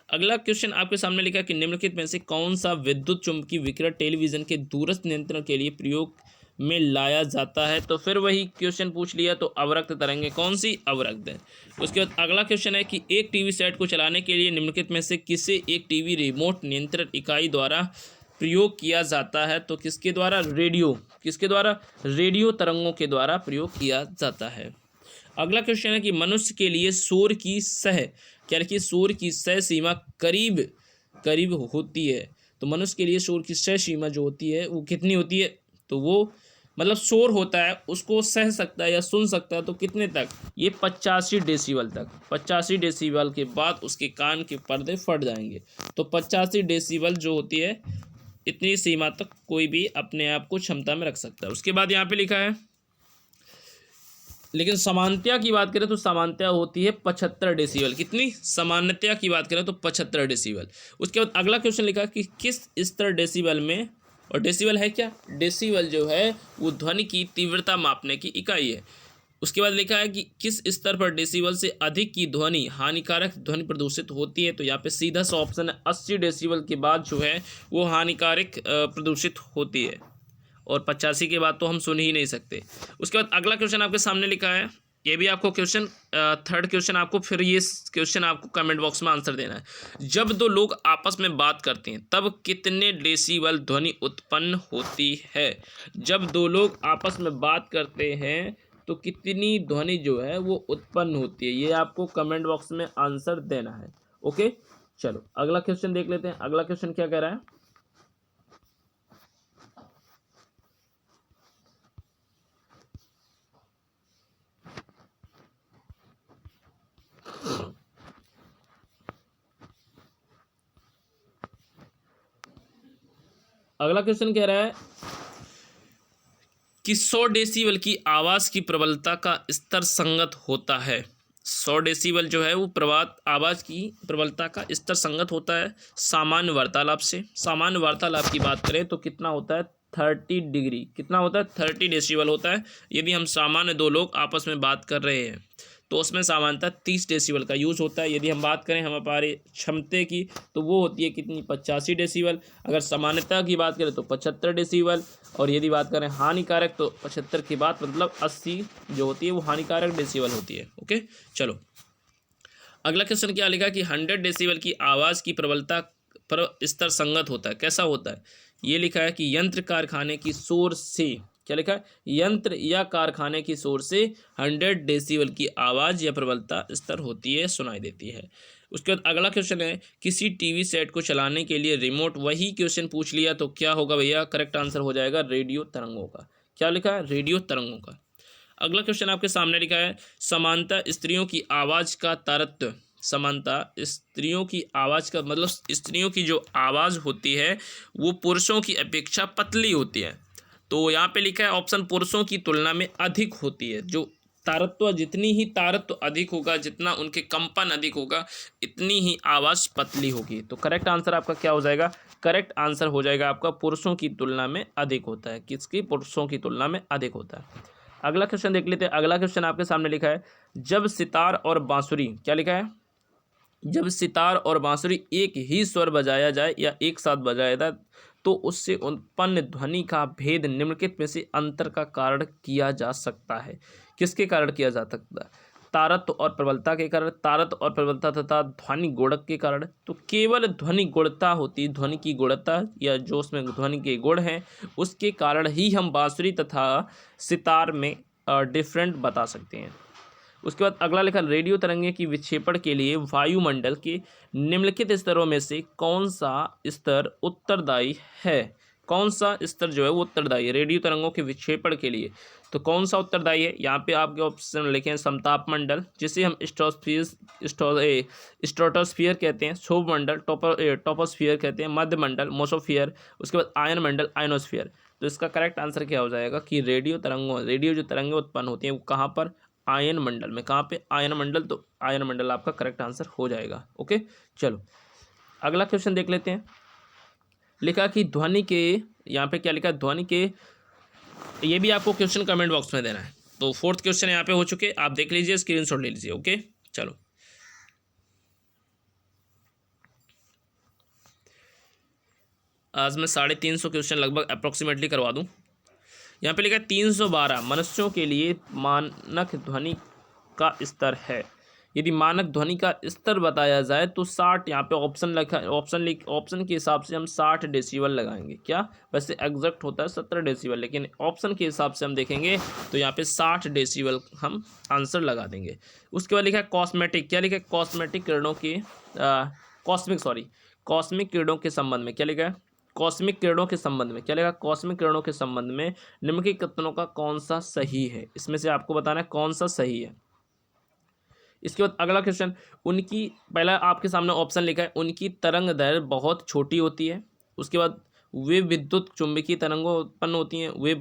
अगला क्वेश्चन आपके सामने लिखा है कि निम्नलिखित में से कौन सा विद्युत चुम्बकीय विकिरण टेलीविज़न के दूरस्थ नियंत्रण के लिए प्रयोग में लाया जाता है? तो फिर वही क्वेश्चन पूछ लिया, तो अवरक्त तरंगें कौन सी? अवरक्त है। उसके बाद अगला क्वेश्चन है कि एक टीवी सेट को चलाने के लिए निम्नलिखित में से किसे एक टीवी रिमोट नियंत्रण इकाई द्वारा प्रयोग किया जाता है? तो किसके द्वारा? रेडियो। किसके द्वारा? रेडियो तरंगों के द्वारा प्रयोग किया जाता है। अगला क्वेश्चन है कि मनुष्य के लिए शोर की सह, क्या लिखिए? शोर की सह सीमा करीब होती है। तो मनुष्य के लिए शोर की सह सीमा जो होती है वो कितनी होती है? तो वो मतलब शोर होता है उसको सह सकता है या सुन सकता है तो कितने तक? ये 85 डेसिबल तक। 85 डेसिबल के बाद उसके कान के पर्दे फट जाएंगे। तो 85 डेसिबल जो होती है इतनी सीमा तक कोई भी अपने आप को क्षमता में रख सकता है। उसके बाद यहाँ पे लिखा है, लेकिन सामान्यता की बात करें तो सामान्यता होती है 75 डेसिबल। कितनी? सामान्यता की बात करें तो 75 डेसिबल। उसके बाद अगला क्वेश्चन लिखा कि किस स्तर डेसिबल में, और डेसिबल है क्या? डेसिबल जो है वो ध्वनि की तीव्रता मापने की इकाई है। उसके बाद लिखा है कि किस स्तर पर डेसिबल से अधिक की ध्वनि हानिकारक ध्वनि प्रदूषित होती है? तो यहाँ पे सीधा सा ऑप्शन है 80 डेसिबल के बाद जो है वो हानिकारक प्रदूषित होती है, और 85 के बाद तो हम सुन ही नहीं सकते। उसके बाद अगला क्वेश्चन आपके सामने लिखा है, ये भी आपको क्वेश्चन थर्ड क्वेश्चन आपको फिर ये क्वेश्चन आपको कमेंट बॉक्स में आंसर देना है। जब दो लोग आपस में बात करते हैं तब कितने डेसिबल ध्वनि उत्पन्न होती है? जब दो लोग आपस में बात करते हैं तो कितनी ध्वनि जो है वो उत्पन्न होती है? ये आपको कमेंट बॉक्स में आंसर देना है। ओके, चलो अगला क्वेश्चन देख लेते हैं। अगला क्वेश्चन क्या कह रहा है? अगला क्वेश्चन कह रहा है कि 100 डेसिबल की आवाज़ की प्रबलता का स्तर संगत होता है। 100 डेसिबल जो है वो आवाज़ की प्रबलता का स्तर संगत होता है सामान्य वार्तालाप से। सामान्य वार्तालाप की बात करें तो कितना होता है? 30 डिग्री। कितना होता है? 30 डेसिबल होता है। यदि हम सामान्य दो लोग आपस में बात कर रहे हैं तो उसमें सामान्यतः 30 डेसिबल का यूज़ होता है। यदि हम बात करें हमारे क्षमता की तो वो होती है कितनी? 85 डेसिबल। अगर सामान्यता की बात करें तो 75 डेसिबल, और यदि बात करें हानिकारक तो 75 के बाद मतलब 80 जो होती है वो हानिकारक डेसिबल होती है। ओके, चलो अगला क्वेश्चन क्या लिखा कि 100 डेसिबल की आवाज़ की प्रबलता पर स्तर संगत होता है। कैसा होता है? ये लिखा है कि यंत्र कारखाने की शोर से क्या लिखा है, यंत्र या कारखाने की शोर से 100 डेसिबल की आवाज़ या प्रबलता स्तर होती है, सुनाई देती है। उसके बाद अगला क्वेश्चन है, किसी टीवी सेट को चलाने के लिए रिमोट, वही क्वेश्चन पूछ लिया तो क्या होगा भैया, करेक्ट आंसर हो जाएगा रेडियो तरंगों का। क्या लिखा है, रेडियो तरंगों का। अगला क्वेश्चन आपके सामने लिखा है, समानता स्त्रियों की आवाज़ का तारतम्य, समानता स्त्रियों की आवाज़ का मतलब स्त्रियों की जो आवाज़ होती है वो पुरुषों की अपेक्षा पतली होती है। तो यहाँ पे लिखा है ऑप्शन पुरुषों की तुलना में अधिक होती है। जो तारत्व, जितनी ही तारत्व अधिक होगा, जितना उनके कंपन अधिक होगा, इतनी ही आवाज़ पतली होगी। तो करेक्ट आंसर आपका क्या हो जाएगा, करेक्ट आंसर हो जाएगा आपका पुरुषों की तुलना में अधिक होता है। किसकी, पुरुषों की तुलना में अधिक होता है। अगला क्वेश्चन देख लेते हैं। अगला क्वेश्चन आपके सामने लिखा है, जब सितार और बांसुरी, क्या लिखा है, जब सितार और बांसुरी एक ही स्वर बजाया जाए या एक साथ बजाया जाए तो उससे उत्पन्न ध्वनि का भेद निम्नलिखित में से अंतर का कारण किया जा सकता है। किसके कारण किया जा सकता है, तारत्व और प्रबलता के कारण, तारत्व और प्रबलता तथा ध्वनि गुणक के कारण। तो केवल ध्वनि गुणता होती, ध्वनि की गुणता या जो उसमें ध्वनि के गुण हैं उसके कारण ही हम बांसुरी तथा सितार में डिफरेंट बता सकते हैं। उसके बाद अगला लिखा, रेडियो तरंगे की विक्षेपण के लिए वायुमंडल के निम्नलिखित स्तरों में से कौन सा स्तर उत्तरदायी है। कौन सा स्तर जो है वो उत्तरदायी है रेडियो तरंगों के विक्षेपण के लिए। तो कौन सा उत्तरदायी है, यहाँ पे आपके ऑप्शन लिखे हैं, समताप मंडल जिसे हम स्ट्रोटोस्फियर कहते हैं, क्षोभ मंडल टोपोस्फियर कहते हैं, मध्य मंडल मोसोफियर, उसके बाद आयन मंडल आयनोस्फियर। तो इसका करेक्ट आंसर क्या हो जाएगा कि रेडियो जो तरंगें उत्पन्न होती हैं वो कहाँ पर, आयन मंडल में। कहाँ पे, आयन मंडल। तो आयन मंडल आपका करेक्ट आंसर हो जाएगा। ओके, चलो अगला क्वेश्चन देख लेते हैं। लिखा कि ध्वनि के, यहाँ पे क्या लिखा है, ध्वनि के, ये भी आपको क्वेश्चन कमेंट बॉक्स में देना है। तो 4th क्वेश्चन यहाँ पे हो चुके, आप देख लीजिए, स्क्रीनशॉट ले लीजिए। ओके, चलो आज मैं 350 क्वेश्चन लगभग अप्रोक्सीमेटली करवा दूँ। यहाँ पे लिखा है 312 मनुष्यों के लिए मानक ध्वनि का स्तर है। यदि मानक ध्वनि का स्तर बताया जाए तो 60, यहाँ पे ऑप्शन लिखा, ऑप्शन के हिसाब से हम 60 डेसिबल लगाएंगे। क्या, वैसे एग्जैक्ट होता है 70 डेसिबल, लेकिन ऑप्शन के हिसाब से हम देखेंगे तो यहाँ पे 60 डेसिबल हम आंसर लगा देंगे। उसके बाद लिखा है कॉस्मेटिक, क्या लिखा है, कॉस्मेटिक किरणों के कॉस्मिक किरणों के संबंध में। क्या लिखा है, कॉस्मिक किरणों के संबंध में। क्या लिखा, कॉस्मिक किरणों के संबंध में निम्नलिखित कथनों का कौन सा सही है। इसमें से आपको बताना है कौन सा सही है। इसके बाद अगला क्वेश्चन, उनकी, पहला आपके सामने ऑप्शन लिखा है, उनकी तरंग दैर्घ्य बहुत छोटी होती है। उसके बाद वे विद्युत चुंबकीय तरंगों उत्पन्न होती हैं। वे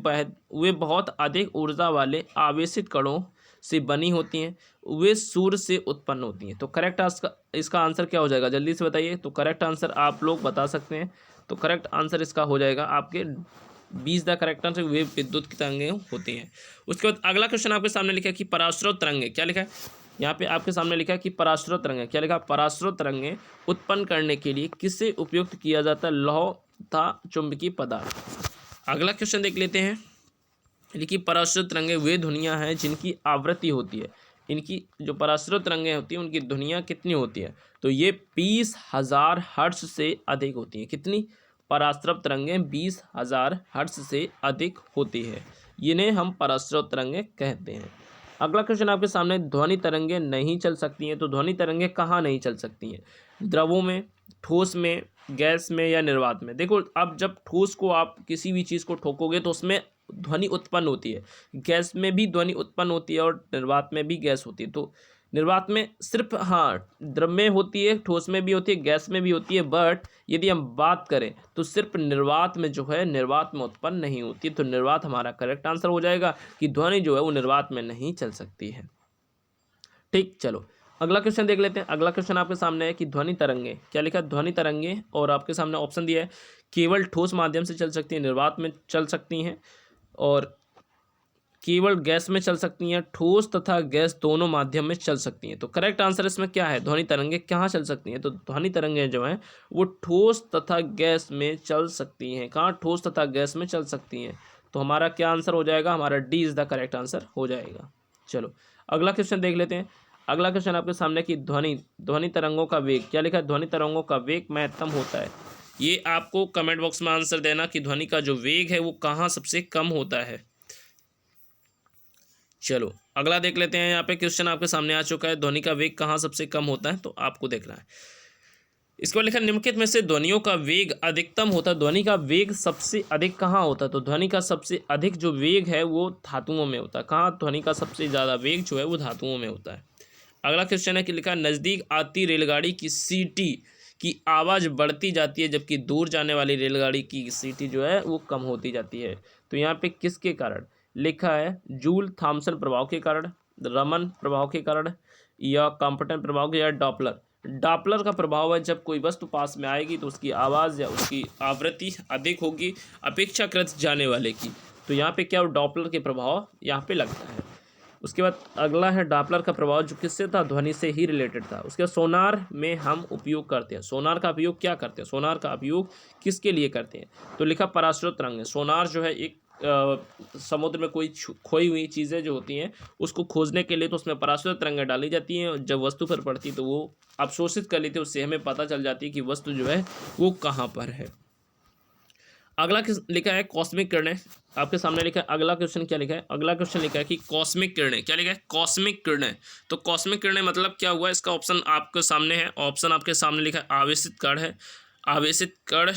बहुत अधिक ऊर्जा वाले आवेशित कणों से बनी होती हैं। वे सूर्य से उत्पन्न होती हैं। तो करेक्ट इसका आंसर क्या हो जाएगा, जल्दी से बताइए। तो करेक्ट आंसर आप लोग बता सकते हैं। तो करेक्ट आंसर इसका हो जाएगा आपके 20 द करेक्ट आंसर, वे विद्युत की तरंगें होती हैं। उसके बाद अगला क्वेश्चन आपके सामने लिखा है कि पराश्रव तरंगें, क्या लिखा है, यहाँ पे आपके सामने लिखा है कि पराश्रव तरंगें, क्या लिखा, पराश्रव तरंगें उत्पन्न करने के लिए किसे उपयुक्त किया जाता है, लौह तथा चुंबकीय पदार्थ। अगला क्वेश्चन देख लेते हैं। लिखी, पराश्रव तरंगें वे ध्वनियाँ हैं जिनकी आवृत्ति होती है। इनकी जो पराश्रव तरंगें होती हैं उनकी ध्वनियाँ कितनी होती है, तो ये 20,000 हर्ट्ज से अधिक होती हैं। कितनी, पराश्रव तरंगें 20,000 हर्ट्ज से अधिक होती है, इन्हें हम पराश्रव तरंगें कहते हैं। अगला क्वेश्चन आपके सामने, ध्वनि तरंगें नहीं चल सकती हैं। तो ध्वनि तरंगें कहाँ नहीं चल सकती हैं, द्रवों में, ठोस में, गैस में या निर्वात में। देखो, अब जब ठोस को आप किसी भी चीज़ को ठोकोगे तो उसमें ध्वनि उत्पन्न होती है, गैस में भी ध्वनि उत्पन्न होती है और निर्वात में भी गैस होती है। तो निर्वात में सिर्फ, हाँ, द्रव में होती है, ठोस में भी होती है, गैस में भी होती है, बट यदि हम बात करें तो सिर्फ निर्वात में जो है, निर्वात में उत्पन्न नहीं होती। तो निर्वात हमारा करेक्ट आंसर हो जाएगा कि ध्वनि जो है वो निर्वात में नहीं चल सकती है। ठीक, चलो अगला क्वेश्चन देख लेते हैं। अगला क्वेश्चन आपके सामने है कि ध्वनि तरंगे, क्या लिखा है, ध्वनि तरंगे, और आपके सामने ऑप्शन दिया है, केवल ठोस माध्यम से चल सकती हैं, निर्वात में चल सकती हैं, और केवल गैस में चल सकती हैं, ठोस तथा गैस दोनों माध्यम में चल सकती हैं। तो करेक्ट आंसर इसमें क्या है, ध्वनि तरंगे कहाँ चल सकती हैं, तो ध्वनि तरंगे जो हैं वो ठोस तथा गैस में चल सकती हैं। कहाँ, ठोस तथा गैस में चल सकती हैं। तो हमारा क्या आंसर हो जाएगा, हमारा D is the correct answer हो जाएगा। चलो अगला क्वेश्चन देख लेते हैं। अगला क्वेश्चन आपके सामने कि ध्वनि तरंगों का वेग, क्या लिखा है, ध्वनि तरंगों का वेग महत्तम होता है। ये आपको कमेंट बॉक्स में आंसर देना कि ध्वनि का जो वेग है वो कहाँ सबसे कम होता है। चलो अगला देख लेते हैं। यहाँ पे क्वेश्चन आपके सामने आ चुका है, ध्वनि का वेग कहाँ सबसे कम होता है, तो आपको देखना है। इसके बाद लिखा निम्नलिखित में से ध्वनियों का वेग अधिकतम होता है। ध्वनि का वेग सबसे अधिक कहाँ होता है, तो ध्वनि का सबसे अधिक जो वेग है वो धातुओं में होता है। कहाँ ध्वनि का सबसे ज़्यादा वेग जो है वो धातुओं में होता है। अगला क्वेश्चन है कि लिखा नज़दीक आती रेलगाड़ी की सीटी की आवाज़ बढ़ती जाती है, जबकि दूर जाने वाली रेलगाड़ी की सीटी जो है वो कम होती जाती है। तो यहाँ पे किसके कारण लिखा है, जूल थॉमसन प्रभाव के कारण, रमन प्रभाव के कारण, या कॉम्पटन प्रभाव के, या डॉपलर। डॉपलर का प्रभाव है जब कोई वस्तु पास में आएगी तो उसकी आवाज़ या उसकी आवृत्ति अधिक होगी अपेक्षाकृत जाने वाले की। तो यहाँ पे क्या डॉपलर के प्रभाव यहाँ पे लगता है। उसके बाद अगला है डॉपलर का प्रभाव जो किससे था, ध्वनि से ही रिलेटेड था। उसके बाद सोनार में हम उपयोग करते हैं। सोनार का उपयोग क्या करते हैं, सोनार का उपयोग किसके लिए करते हैं, तो लिखा पराश्रित तरंग। सोनार जो है एक समुद्र में कोई खोई हुई चीज़ें जो होती हैं उसको खोजने के लिए तो उसमें पराश्रित तरंगें डाली जाती हैं, और जब वस्तु पर पड़ती तो वो अवशोषित कर लेती है, उससे हमें पता चल जाती है कि वस्तु जो है वो कहाँ पर है। अगला लिखा है कॉस्मिक किरणें। आपके सामने लिखा है अगला क्वेश्चन क्या लिखा है, अगला क्वेश्चन लिखा है कि कॉस्मिक किरणें। क्या लिखा है, कॉस्मिक किरणें। तो कॉस्मिक किरणें मतलब क्या हुआ, इसका ऑप्शन आपके सामने है। ऑप्शन आपके सामने लिखा है आवेशित कण है, आवेशित कण,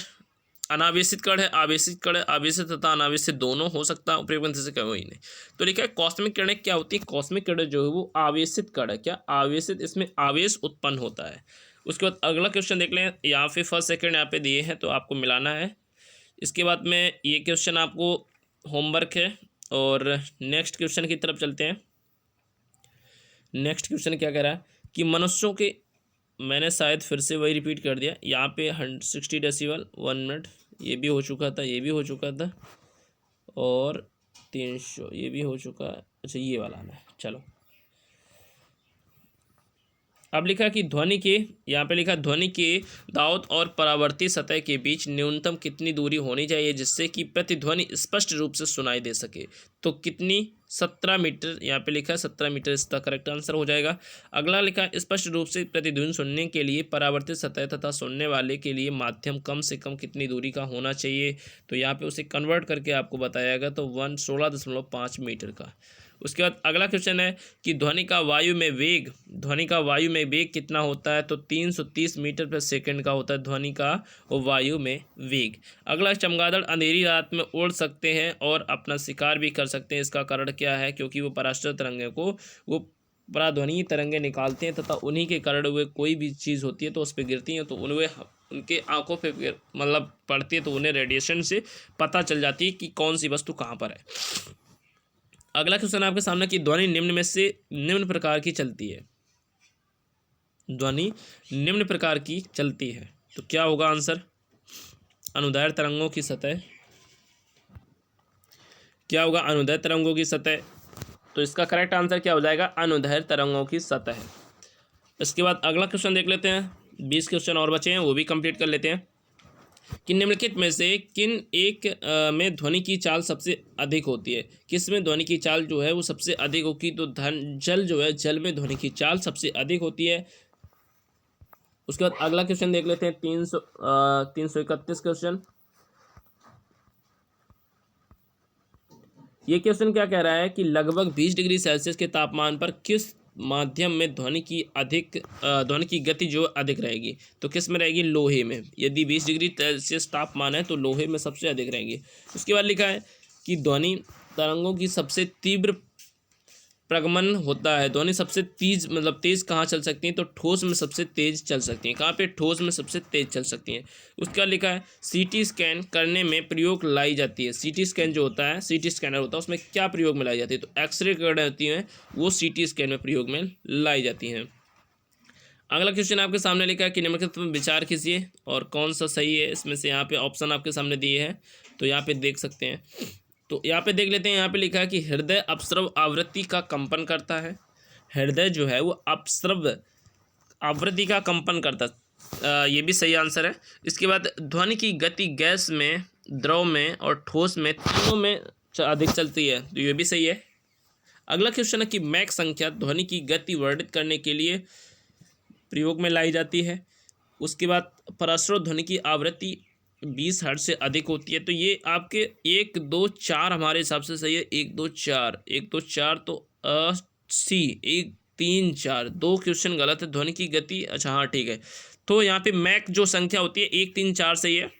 अनावेशित कण है, आवेशित कण है, आवेशित तथा अनावेशित दोनों हो सकता है, उपयुक्त से क्या वही नहीं। तो लिखा है कॉस्मिक किरणें क्या होती है, कॉस्मिक किरणें जो है वो आवेशित कण है। क्या आवेशित, इसमें आवेश उत्पन्न होता है। उसके बाद अगला क्वेश्चन देख लें, यहाँ पे फर्स्ट सेकंड यहाँ पे दिए हैं तो आपको मिलाना है। इसके बाद में ये क्वेश्चन आपको होमवर्क है, और नेक्स्ट क्वेश्चन की तरफ चलते हैं। नेक्स्ट क्वेश्चन क्या कह रहा है कि मनुष्यों के, मैंने शायद फिर से वही रिपीट कर दिया। यहाँ पे 160 डेसिबल 1 मिनट ये भी हो चुका था, ये भी हो चुका था, और 300 ये भी हो चुका है। अच्छा ये वाला है, चलो अब लिखा कि ध्वनि के, यहाँ पे लिखा ध्वनि के दाऊद और परावर्ती सतह के बीच न्यूनतम कितनी दूरी होनी चाहिए जिससे कि प्रतिध्वनि स्पष्ट रूप से सुनाई दे सके। तो कितनी, 17 मीटर। यहाँ पे लिखा है 17 मीटर इसका करेक्ट आंसर हो जाएगा। अगला लिखा है स्पष्ट रूप से प्रतिध्वनि सुनने के लिए परावर्तित सतह तथा सुनने वाले के लिए माध्यम कम से कम कितनी दूरी का होना चाहिए। तो यहाँ पे उसे कन्वर्ट करके आपको बताया तो 16.5 मीटर का। उसके बाद अगला क्वेश्चन है कि ध्वनि का वायु में वेग, ध्वनि का वायु में वेग कितना होता है, तो 330 मीटर प्रति सेकंड का होता है ध्वनि का वो वायु में वेग। अगला, चमगादड़ अंधेरी रात में उड़ सकते हैं और अपना शिकार भी कर सकते हैं, इसका कारण क्या है, क्योंकि वो पराश्रित तरंगें को वो पराध्वनि तरंगें निकालते हैं तथा उन्हीं के कारण वे कोई भी चीज़ होती है तो उस पर गिरती हैं तो उनके आंखों पे मतलब पड़ती है तो उन्हें रेडिएशन से पता चल जाती है कि कौन सी वस्तु कहाँ पर है। अगला क्वेश्चन आपके सामने कि ध्वनि निम्न में से निम्न प्रकार की चलती है। ध्वनि निम्न प्रकार की चलती है तो क्या होगा आंसर, अनुदैर्घ्य तरंगों की सतह। क्या होगा, अनुदैर्घ्य तरंगों की सतह। तो इसका करेक्ट आंसर क्या हो जाएगा, अनुदैर्घ्य तरंगों की सतह। इसके बाद अगला क्वेश्चन देख लेते हैं। 20 क्वेश्चन और बचे हैं वो भी कंप्लीट कर लेते हैं कि निम्नलिखित में से किन एक में ध्वनि की चाल सबसे अधिक होती है। किस में ध्वनि की चाल जो है वो सबसे अधिक होगी, तो जल जो है, जल में ध्वनि की चाल सबसे अधिक होती है। उसके बाद अगला क्वेश्चन देख लेते हैं 331 क्वेश्चन। ये क्वेश्चन क्या कह रहा है कि लगभग 20 डिग्री सेल्सियस के तापमान पर किस माध्यम में ध्वनि की गति जो अधिक रहेगी, तो किस में रहेगी, लोहे में। यदि 20 डिग्री सेल्सियस तापमान है तो लोहे में सबसे अधिक रहेंगी। उसके बाद लिखा है कि ध्वनि तरंगों की सबसे तीव्र प्रगमन होता है। ध्वनि सबसे तेज कहाँ चल सकती हैं, तो ठोस में सबसे तेज चल सकती हैं। कहाँ पे, ठोस में सबसे तेज चल सकती हैं। उसका लिखा है सीटी स्कैन करने में प्रयोग लाई जाती है। सीटी स्कैन जो होता है, सीटी स्कैनर होता है, उसमें क्या प्रयोग में लाई जाती है, तो एक्सरे किरणें होती हैं वो सीटी स्कैन में प्रयोग में लाई जाती हैं। अगला क्वेश्चन आपके सामने लिखा है कि निम्नलिखित में विचार कीजिए और कौन सा सही है। इसमें से यहाँ पे ऑप्शन आपके सामने दिए हैं तो यहाँ पे देख सकते हैं। तो यहाँ पे देख लेते हैं। यहाँ पे लिखा है कि हृदय अपस्रव आवृत्ति का कंपन करता है। हृदय जो है वो अपस्रव आवृत्ति का कंपन करता है, ये भी सही आंसर है। इसके बाद ध्वनि की गति गैस में, द्रव में और ठोस में तीनों में अधिक चलती है, तो ये भी सही है। अगला क्वेश्चन है कि मैक संख्या ध्वनि की गति वर्णित करने के लिए प्रयोग में लाई जाती है। उसके बाद पराश्रव ध्वनि की आवृत्ति 20 हर्ट्ज से अधिक होती है। तो ये आपके 1 2 4 हमारे हिसाब से सही है। 1 2 4 1 2 4 तो सी 1 3 4 2 क्वेश्चन गलत है। ध्वनि की गति, अच्छा हाँ ठीक है। तो यहाँ पे मैक जो संख्या होती है 1 3 4 सही है।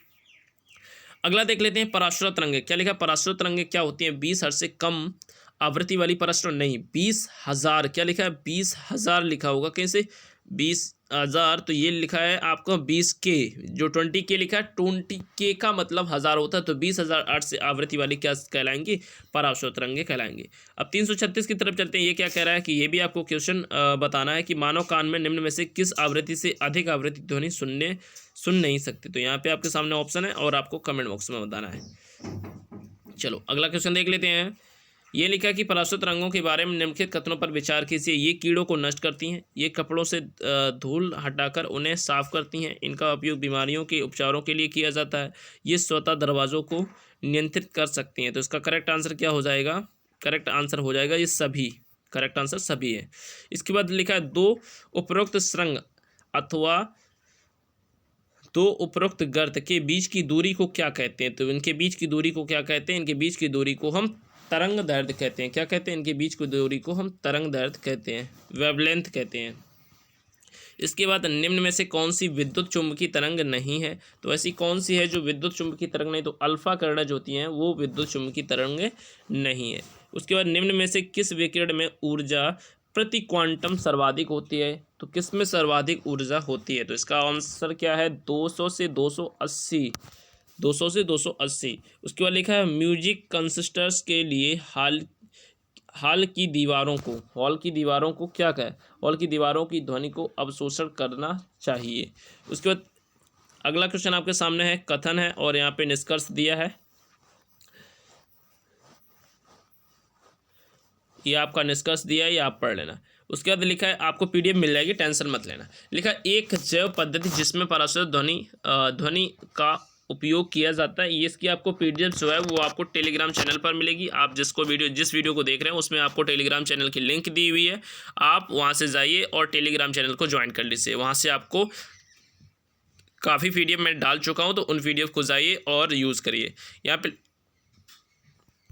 अगला देख लेते हैं पराश्रय तरंगे। क्या लिखा है? पराश्रय तरंगे क्या होती हैं? 20 हर्ट्ज से कम आवृत्ति वाली पराश्रय नहीं, 20,000। क्या लिखा है? 20,000 लिखा होगा कैसे? 20,000 तो ये लिखा है आपको 20K, जो 20K लिखा है 20K का मतलब हज़ार होता है। तो 20,000 हर्ट्ज से आवृत्ति वाली क्या कहलाएंगी? पराश्रय तरंगे कहलाएंगे। अब 336 की तरफ चलते हैं। ये क्या कह रहा है कि ये भी आपको क्वेश्चन बताना है कि मानव कान में निम्न में से किस आवृत्ति से अधिक आवृत्ति ध्वनि सुन नहीं सकते। तो यहाँ पे आपके सामने ऑप्शन है और आपको कमेंट बॉक्स में बताना है। चलो अगला क्वेश्चन देख लेते हैं। ये लिखा है कि पराश्रय तरंगों के बारे में निम्नलिखित कथनों पर विचार कीजिए। ये कीड़ों को नष्ट करती हैं, ये कपड़ों से धूल हटाकर उन्हें साफ करती हैं, इनका उपयोग बीमारियों के उपचारों के लिए किया जाता है, ये स्वतः दरवाज़ों को नियंत्रित कर सकती हैं। तो इसका करेक्ट आंसर क्या हो जाएगा? करेक्ट आंसर हो जाएगा ये सभी। करेक्ट आंसर सभी है। इसके बाद लिखा है दो उपरोक्त सुरंग अथवा दो उपरोक्त गर्त के बीच की दूरी को क्या कहते हैं? तो इनके बीच की दूरी को क्या कहते हैं? इनके बीच की दूरी को हम तरंग दैर्ध्य कहते हैं। क्या कहते हैं? इनके बीच की दूरी को हम तरंग दैर्ध्य कहते हैं, वेवलेंथ कहते हैं। इसके बाद निम्न में से कौन सी विद्युत चुम्बकीय तरंग नहीं है? तो ऐसी कौन सी है जो विद्युत चुम्बकीय तरंग नहीं? तो अल्फा किरणें होती हैं वो विद्युत चुम्बकीय तरंग नहीं है। उसके बाद निम्न में से किस विकिरण में ऊर्जा प्रति क्वांटम सर्वाधिक होती है? तो किस में सर्वाधिक ऊर्जा होती है? तो इसका आंसर क्या है? 200 से 280। 200 से 280। उसके बाद लिखा है म्यूजिक कंसिस्टर्स के लिए हॉल की दीवारों को क्या कहे? हॉल की दीवारों की ध्वनि को अवशोषण करना चाहिए। उसके बाद अगला क्वेश्चन आपके सामने है, कथन है और यहाँ पे निष्कर्ष दिया है। ये आपका निष्कर्ष दिया है, ये आप पढ़ लेना। उसके बाद लिखा है आपको पीडीएफ मिल जाएगी, टेंशन मत लेना। लिखा है एक जैव पद्धति जिसमें पराश्रय ध्वनि का उपयोग किया जाता है। ये इसकी आपको पीडीएफ जो है वो आपको टेलीग्राम चैनल पर मिलेगी। आप जिस वीडियो को देख रहे हैं उसमें आपको टेलीग्राम चैनल की लिंक दी हुई है। आप वहाँ से जाइए और टेलीग्राम चैनल को ज्वाइन कर लीजिए। वहाँ से आपको काफ़ी पीडीएफ मैं डाल चुका हूँ, तो उन पीडीएफ को जाइए और यूज़ करिए। यहाँ पे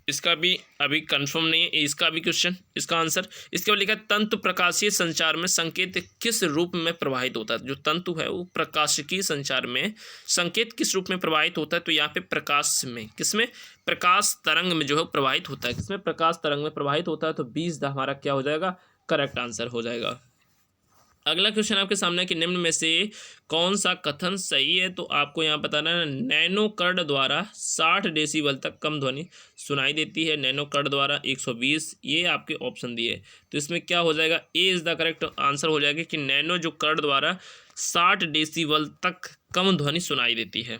इसका भी अभी कंफर्म नहीं है, इसका भी क्वेश्चन, इसका आंसर। इसके बाद लिखा है तंतु प्रकाशीय संचार में संकेत किस रूप में प्रवाहित होता है? जो तंतु है वो प्रकाशिकी संचार में संकेत किस रूप में प्रवाहित होता है? तो यहाँ पे प्रकाश में, किसमें? प्रकाश तरंग में जो है प्रवाहित होता है। किसमें? प्रकाश तरंग में प्रवाहित होता है। तो 20 हमारा क्या हो जाएगा? करेक्ट आंसर हो जाएगा। अगला क्वेश्चन आपके सामने है कि निम्न में से कौन सा कथन सही है? तो आपको यहाँ बताना है नैनो कर्ड द्वारा 60 डेसिबल तक कम ध्वनि सुनाई देती है। नैनो कर्ड द्वारा 120, ये आपके ऑप्शन दिए। तो इसमें क्या हो जाएगा? A is the correct answer हो जाएगा कि नैनो जो कर्ड द्वारा 60 डेसिबल तक कम ध्वनि सुनाई देती है।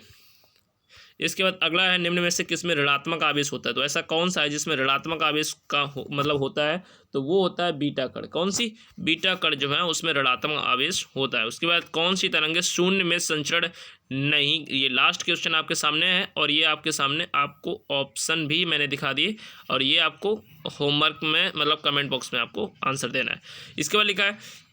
इसके बाद अगला है निम्न में से किसमें ऋणात्मक आवेश होता है? तो ऐसा कौन सा है जिसमें ऋणात्मक आवेश का मतलब होता है? तो वो होता है बीटा कण। कौन सी? बीटा कण जो है उसमें ऋणात्मक आवेश होता है। उसके बाद कौन सी तरंगें शून्य में संचरण नहीं? ये लास्ट क्वेश्चन आपके सामने है और ये आपके सामने आपको ऑप्शन भी मैंने दिखा दिए और ये आपको होमवर्क में मतलब कमेंट बॉक्स में आपको आंसर देना है। इसके बाद लिखा है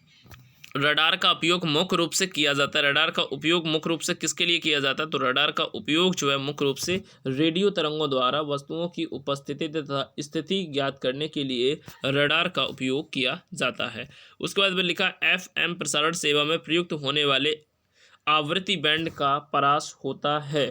रडार का उपयोग मुख्य रूप से किया जाता है। रडार का उपयोग मुख्य रूप से किसके लिए किया जाता है? तो रडार का उपयोग जो है मुख्य रूप से रेडियो तरंगों द्वारा वस्तुओं की उपस्थिति तथा स्थिति ज्ञात करने के लिए रडार का उपयोग किया जाता है। उसके बाद में लिखा FM प्रसारण सेवा में प्रयुक्त होने वाले आवृत्ति बैंड का परास होता है।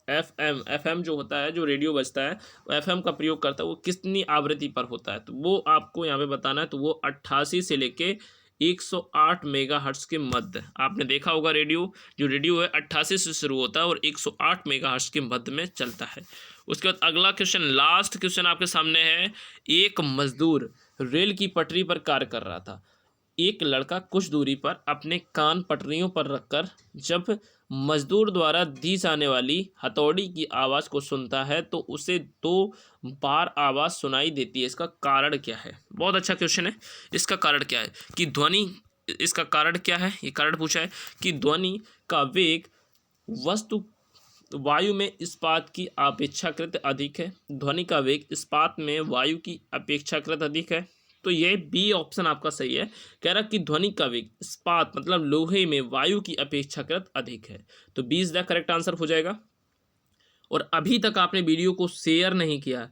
FM जो होता है, जो रेडियो बजता है FM का प्रयोग करता है, वो कितनी आवृत्ति पर होता है? तो वो आपको यहाँ पे बताना है। तो वो 88 से लेके 108 मेगाहर्ट्ज़ के मध्य। आपने देखा होगा जो रेडियो है 88 से शुरू होता है और 108 मेगाहर्ट्ज़ के मध्य में चलता है। उसके बाद अगला क्वेश्चन, लास्ट क्वेश्चन आपके सामने है। एक मजदूर रेल की पटरी पर कार्य कर रहा था। एक लड़का कुछ दूरी पर अपने कान पटरियों पर रखकर जब मजदूर द्वारा दी जाने वाली हथौड़ी की आवाज़ को सुनता है तो उसे 2 बार आवाज़ सुनाई देती है। इसका कारण क्या है? बहुत अच्छा क्वेश्चन है। इसका कारण क्या है कि ध्वनि, इसका कारण क्या है? ये कारण पूछा है कि ध्वनि का वेग वस्तु वायु में इस्पात की अपेक्षाकृत अधिक है। ध्वनि का वेग इस्पात में वायु की अपेक्षाकृत अधिक है। तो ये बी ऑप्शन आपका सही है। कह रहा कि ध्वनि का वेग इस्पात मतलब लोहे में वायु की अपेक्षाकृत अधिक है। तो B is the correct answer हो जाएगा। और अभी तक आपने वीडियो को शेयर नहीं किया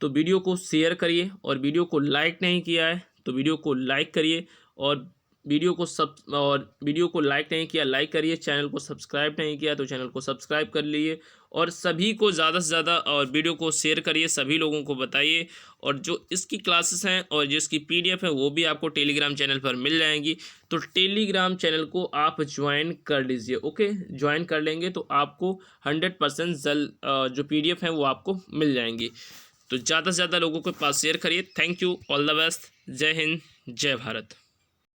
तो वीडियो को शेयर करिए, और वीडियो को लाइक नहीं किया है तो वीडियो को लाइक करिए, और वीडियो को लाइक नहीं किया लाइक करिए, चैनल को सब्सक्राइब नहीं किया तो चैनल को सब्सक्राइब कर लीजिए, और सभी को ज़्यादा से ज़्यादा और वीडियो को शेयर करिए, सभी लोगों को बताइए। और जो इसकी क्लासेस हैं और जो इसकी पीडीएफ है वो भी आपको टेलीग्राम चैनल पर मिल जाएंगी, तो टेलीग्राम चैनल को आप ज्वाइन कर लीजिए। ओके, ज्वाइन कर लेंगे तो आपको 100% जल्द जो पीडीएफ है वो आपको मिल जाएंगी। तो ज़्यादा से ज़्यादा लोगों के पास शेयर करिए। Thank you, all the best, जय हिंद, जय भारत।